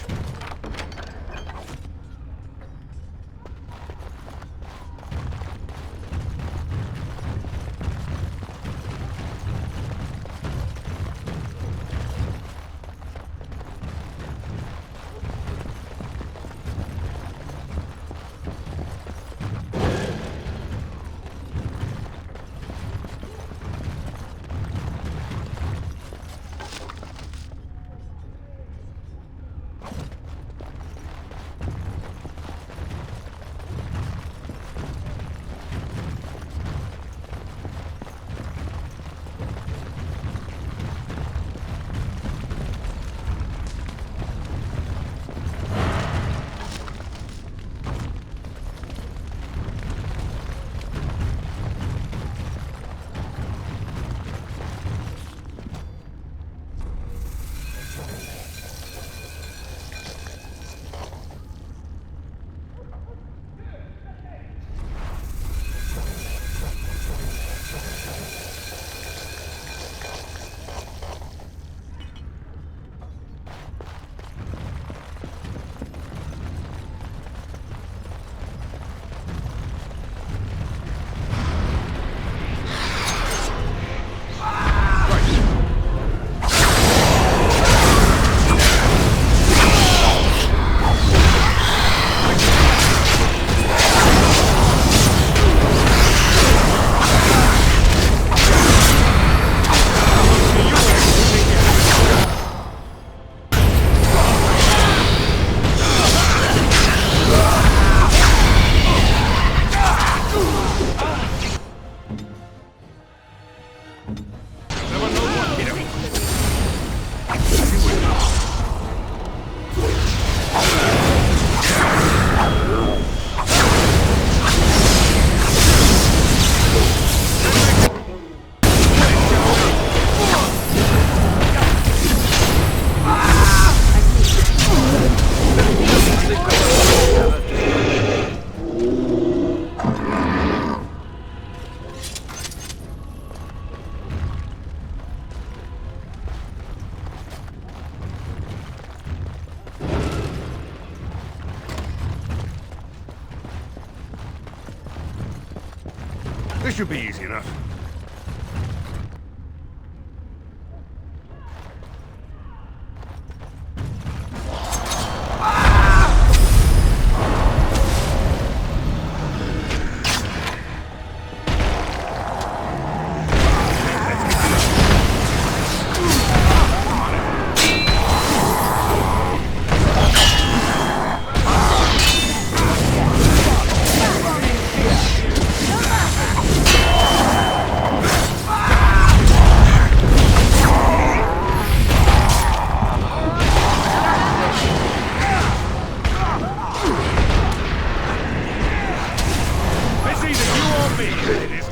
This should be easy enough.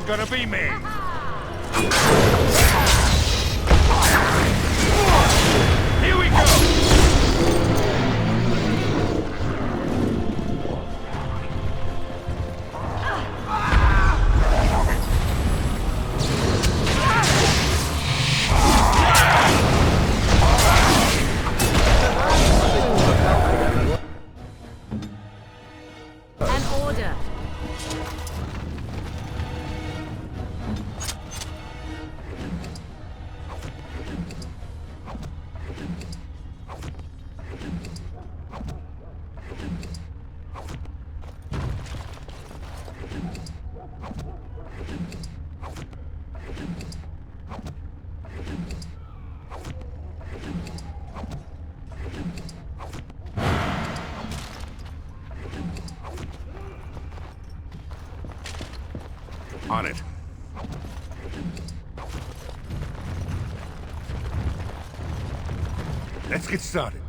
Gonna be me. Here we go. An order. On it. Let's get started.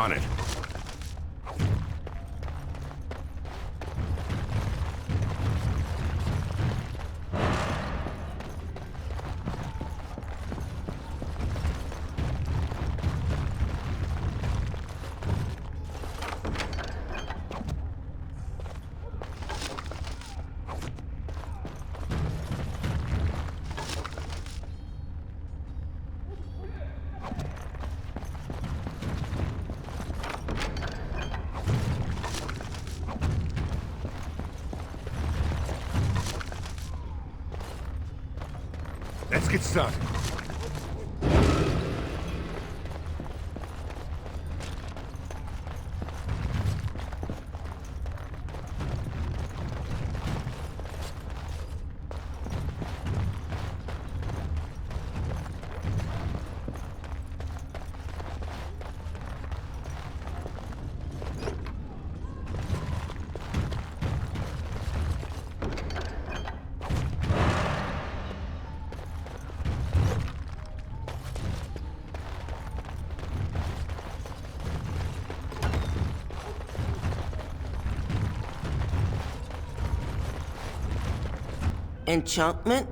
On it. Let's get started. Enchantment?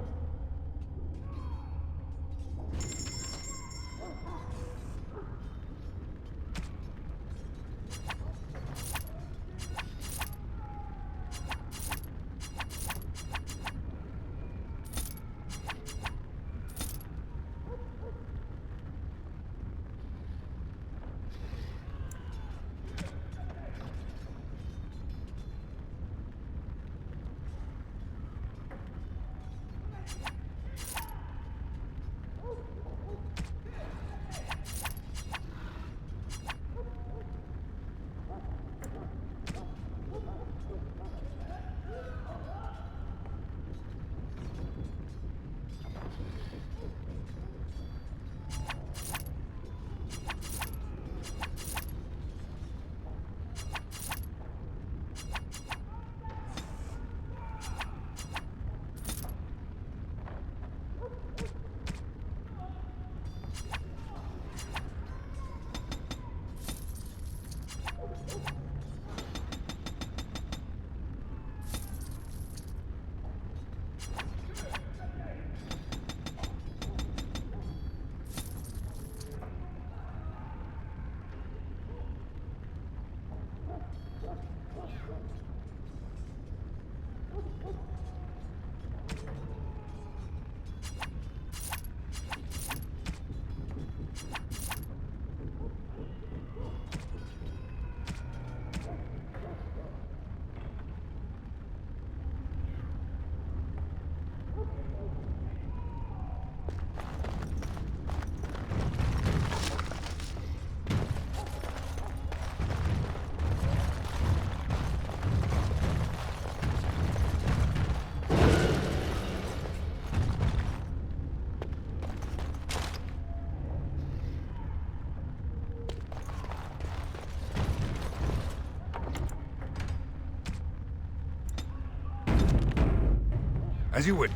As you would.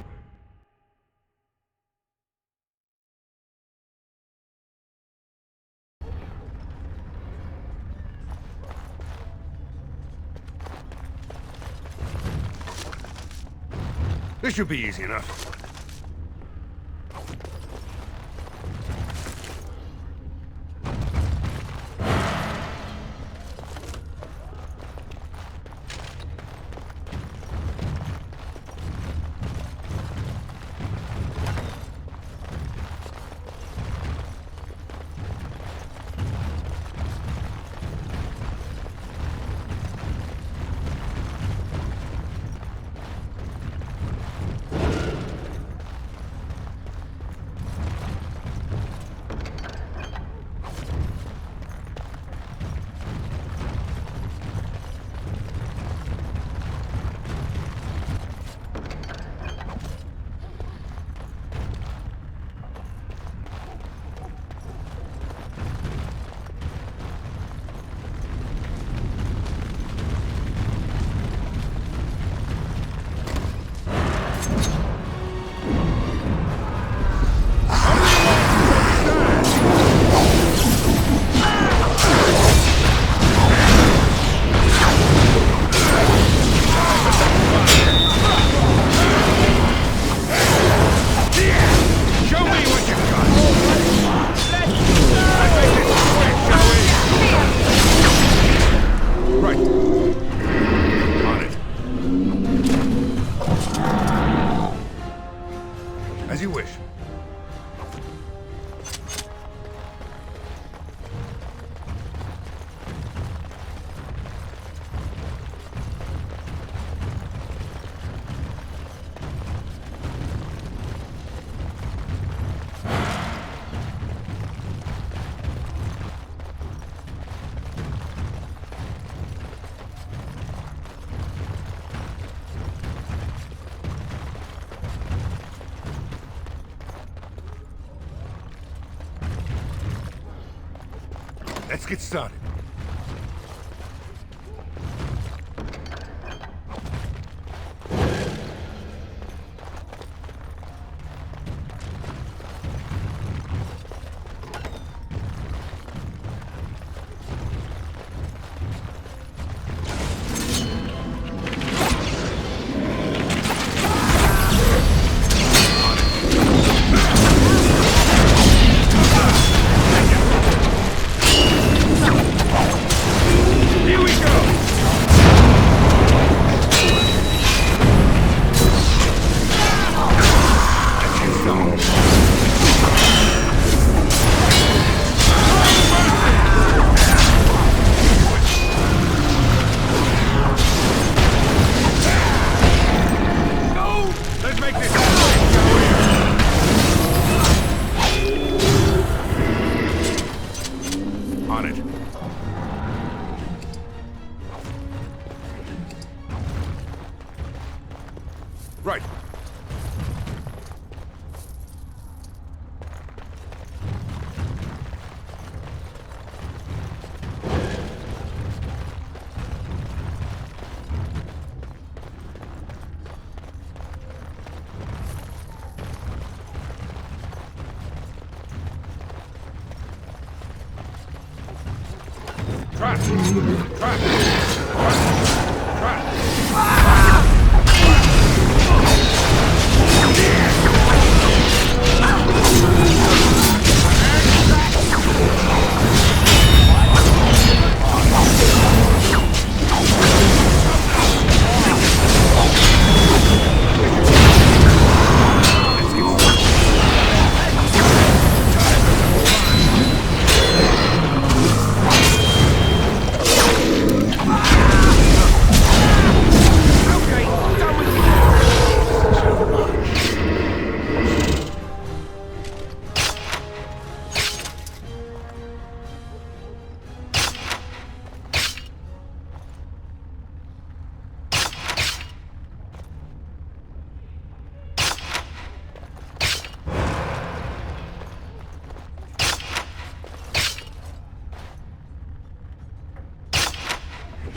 This should be easy enough. you wish. Let's get started. Right. Trap! Trap! Trap!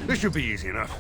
This should be easy enough.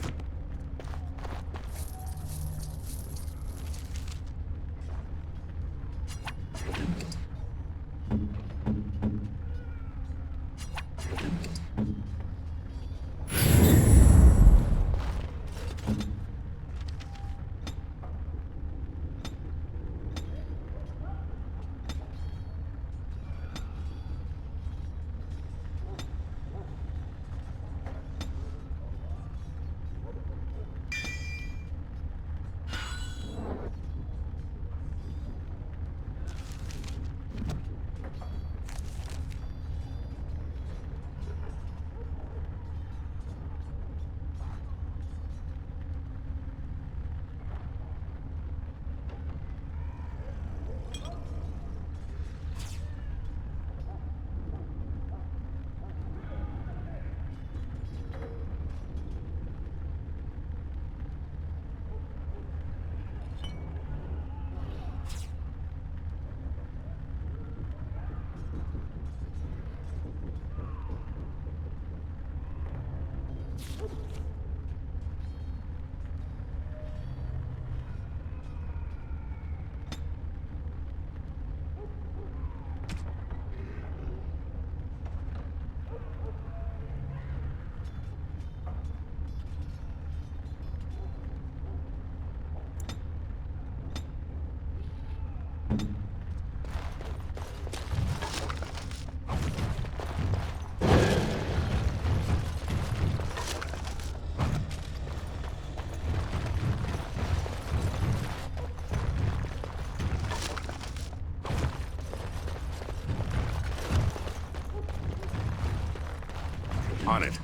On it.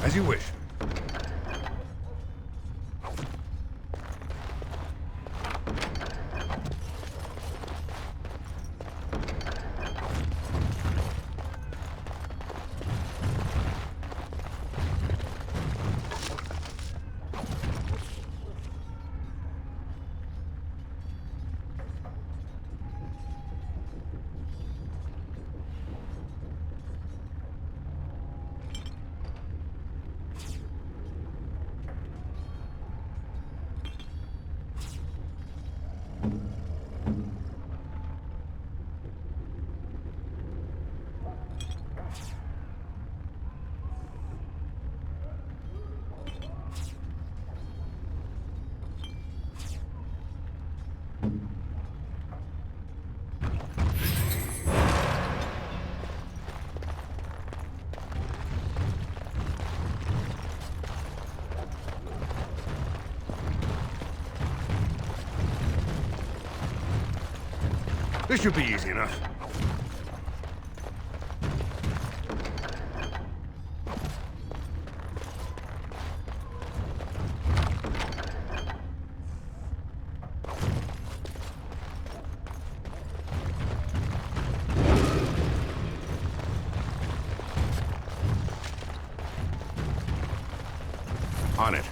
As you wish. This should be easy enough. On it.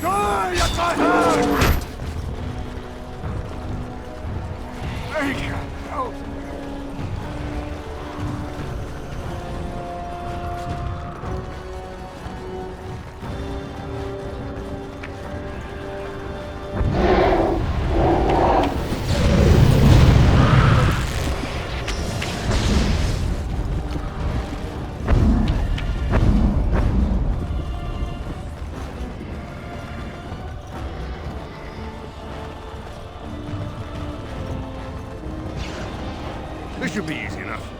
Die at my hand! They can't help. This should be easy enough.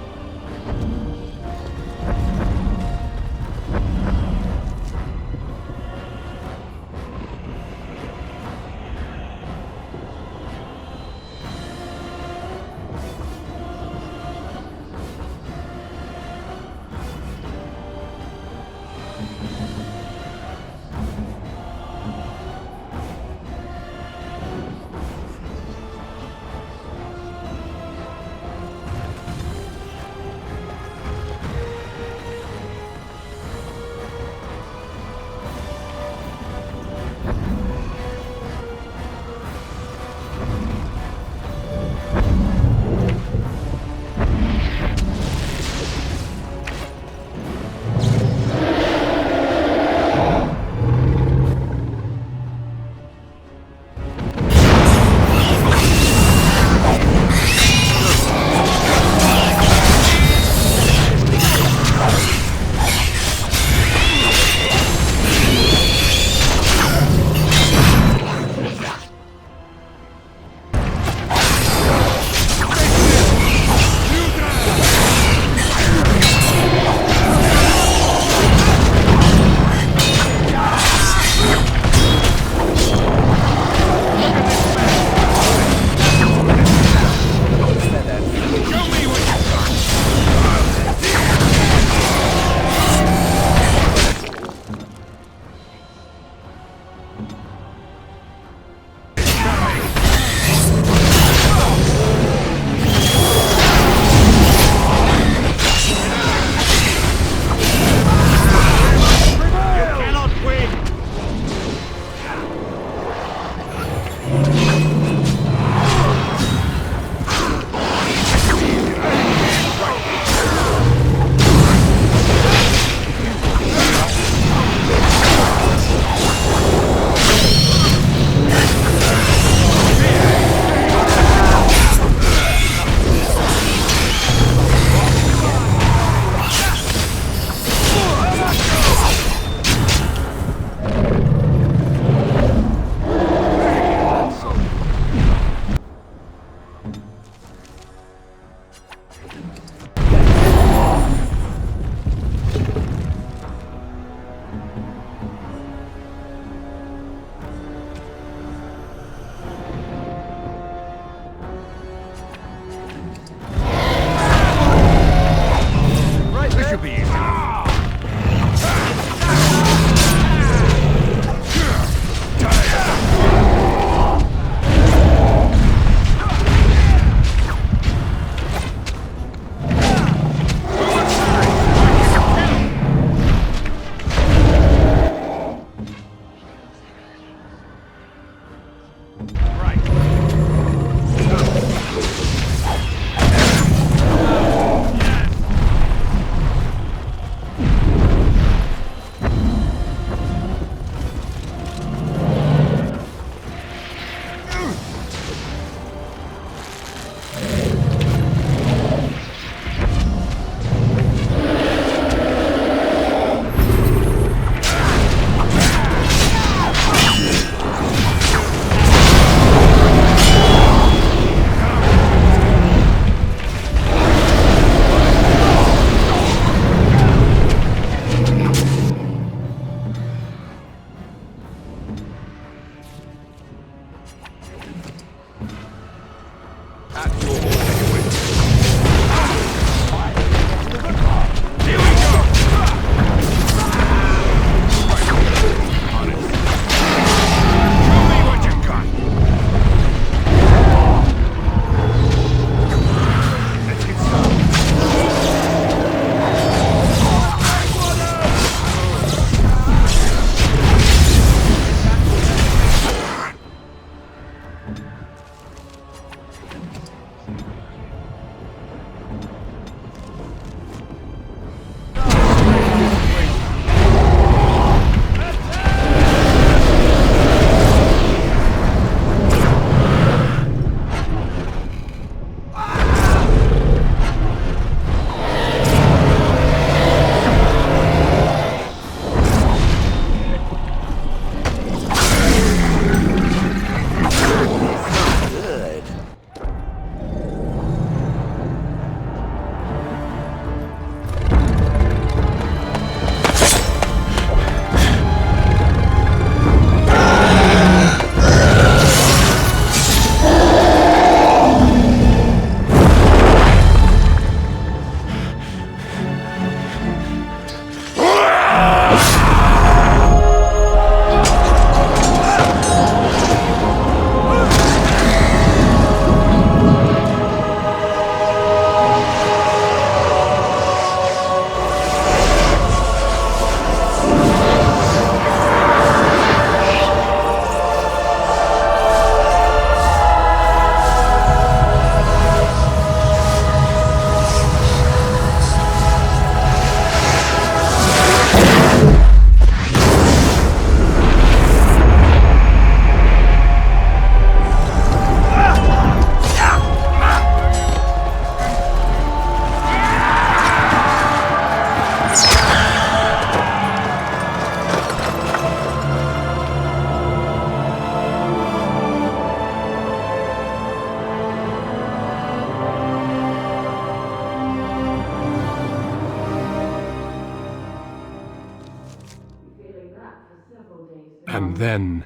Then,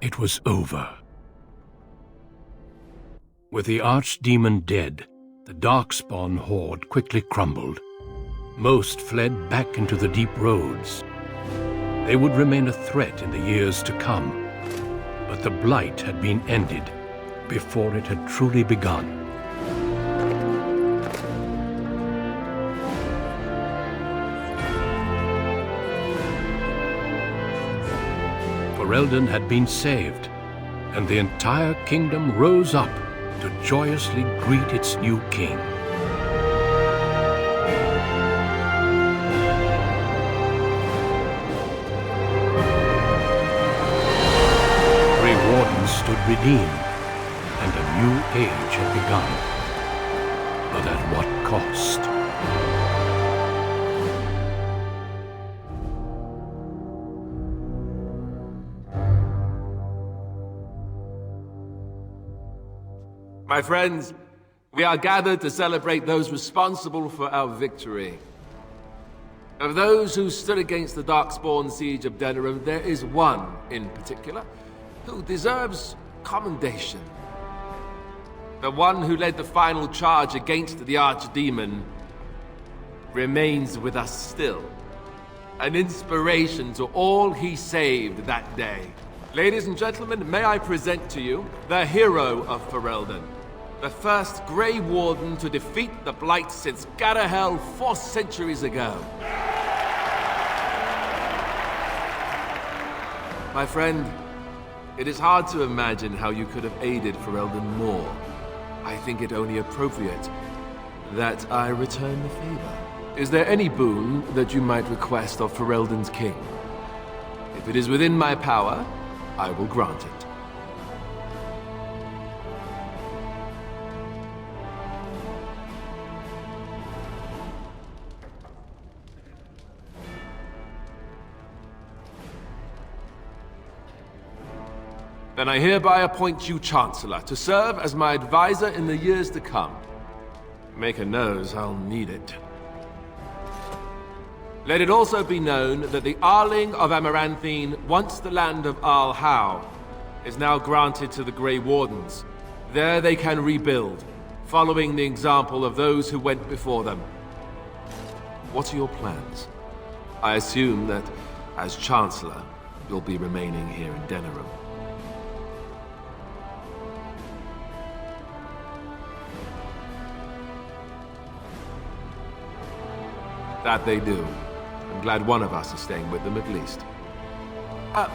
it was over. With the archdemon dead, the Darkspawn horde quickly crumbled. Most fled back into the deep roads. They would remain a threat in the years to come, but the blight had been ended before it had truly begun. Ferelden had been saved, and the entire kingdom rose up to joyously greet its new king. Grey Wardens stood redeemed, and a new age had begun. But at what cost? My friends, we are gathered to celebrate those responsible for our victory. Of those who stood against the Darkspawn siege of Denerim, there is one in particular who deserves commendation. The one who led the final charge against the archdemon remains with us still. An inspiration to all he saved that day. Ladies and gentlemen, may I present to you the hero of Ferelden. The first Grey Warden to defeat the Blight since Garahel 4 centuries ago. My friend, it is hard to imagine how you could have aided Ferelden more. I think it only appropriate that I return the favor. Is there any boon that you might request of Ferelden's king? If it is within my power, I will grant it. Then I hereby appoint you Chancellor to serve as my advisor in the years to come. Maker knows I'll need it. Let it also be known that the Arling of Amaranthine, once the land of Arl Howe, is now granted to the Grey Wardens. There they can rebuild, following the example of those who went before them. What are your plans? I assume that, as Chancellor, you'll be remaining here in Denerim. That they do. I'm glad one of us is staying with them at least.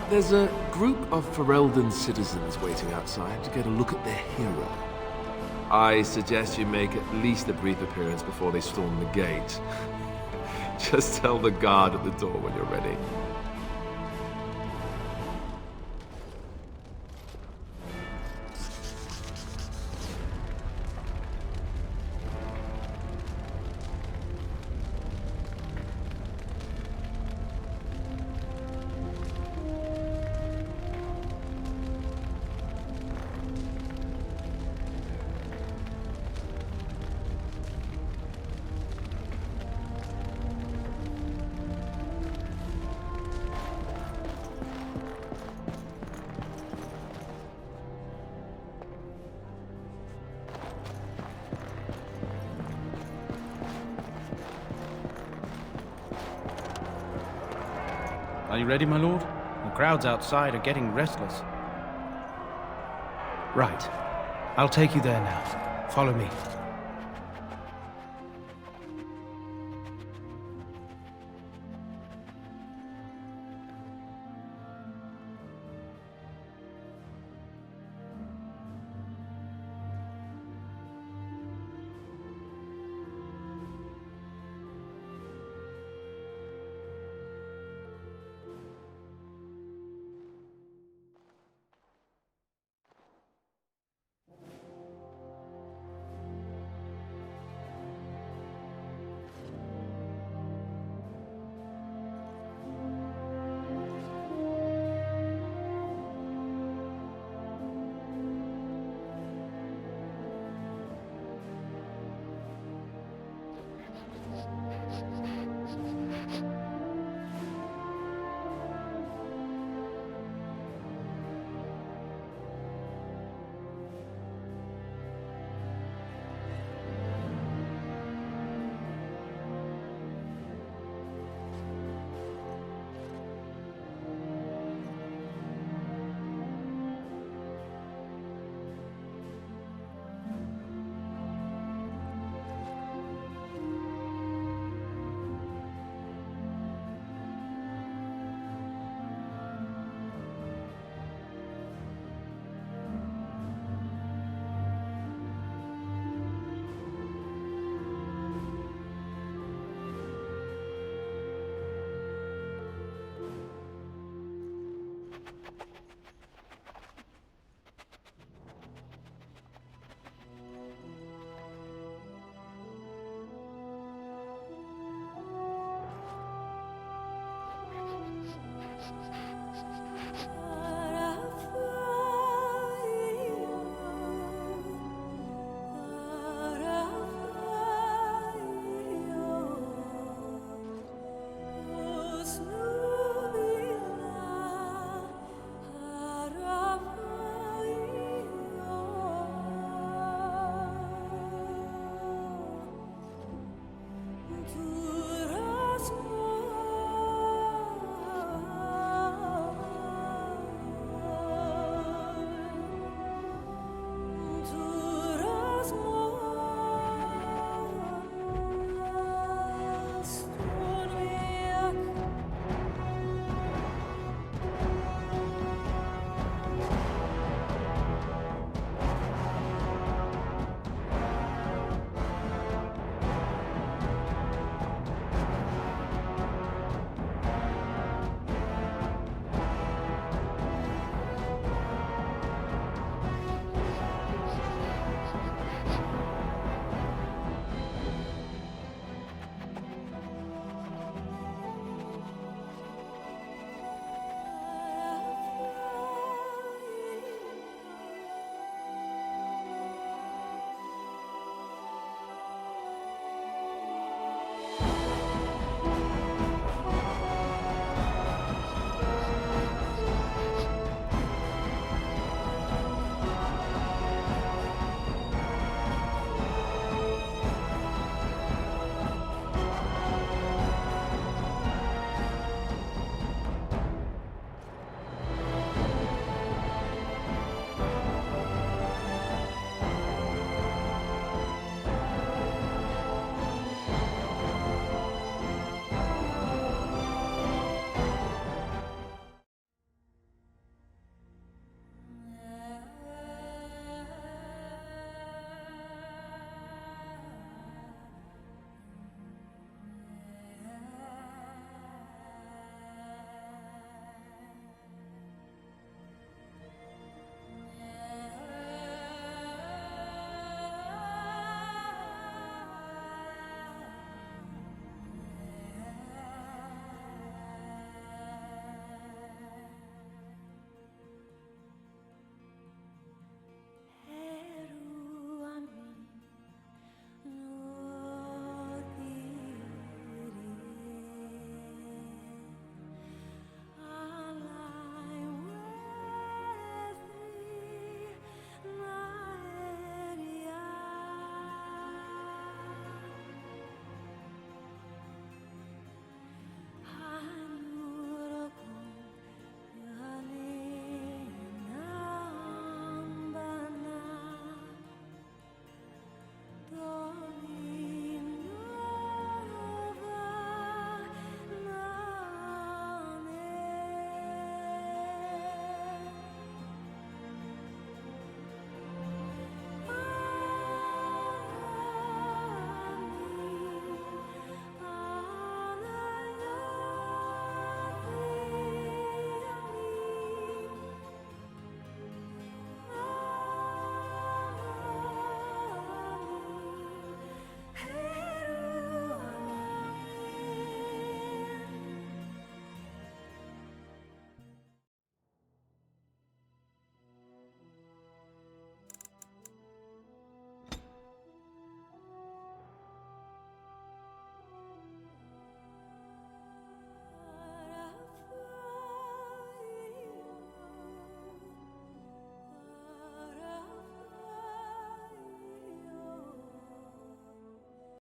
There's a group of Ferelden citizens waiting outside to get a look at their hero. I suggest you make at least a brief appearance before they storm the gate. Just tell the guard at the door when you're ready. Are you ready, my lord? The crowds outside are getting restless. Right. I'll take you there now. Follow me.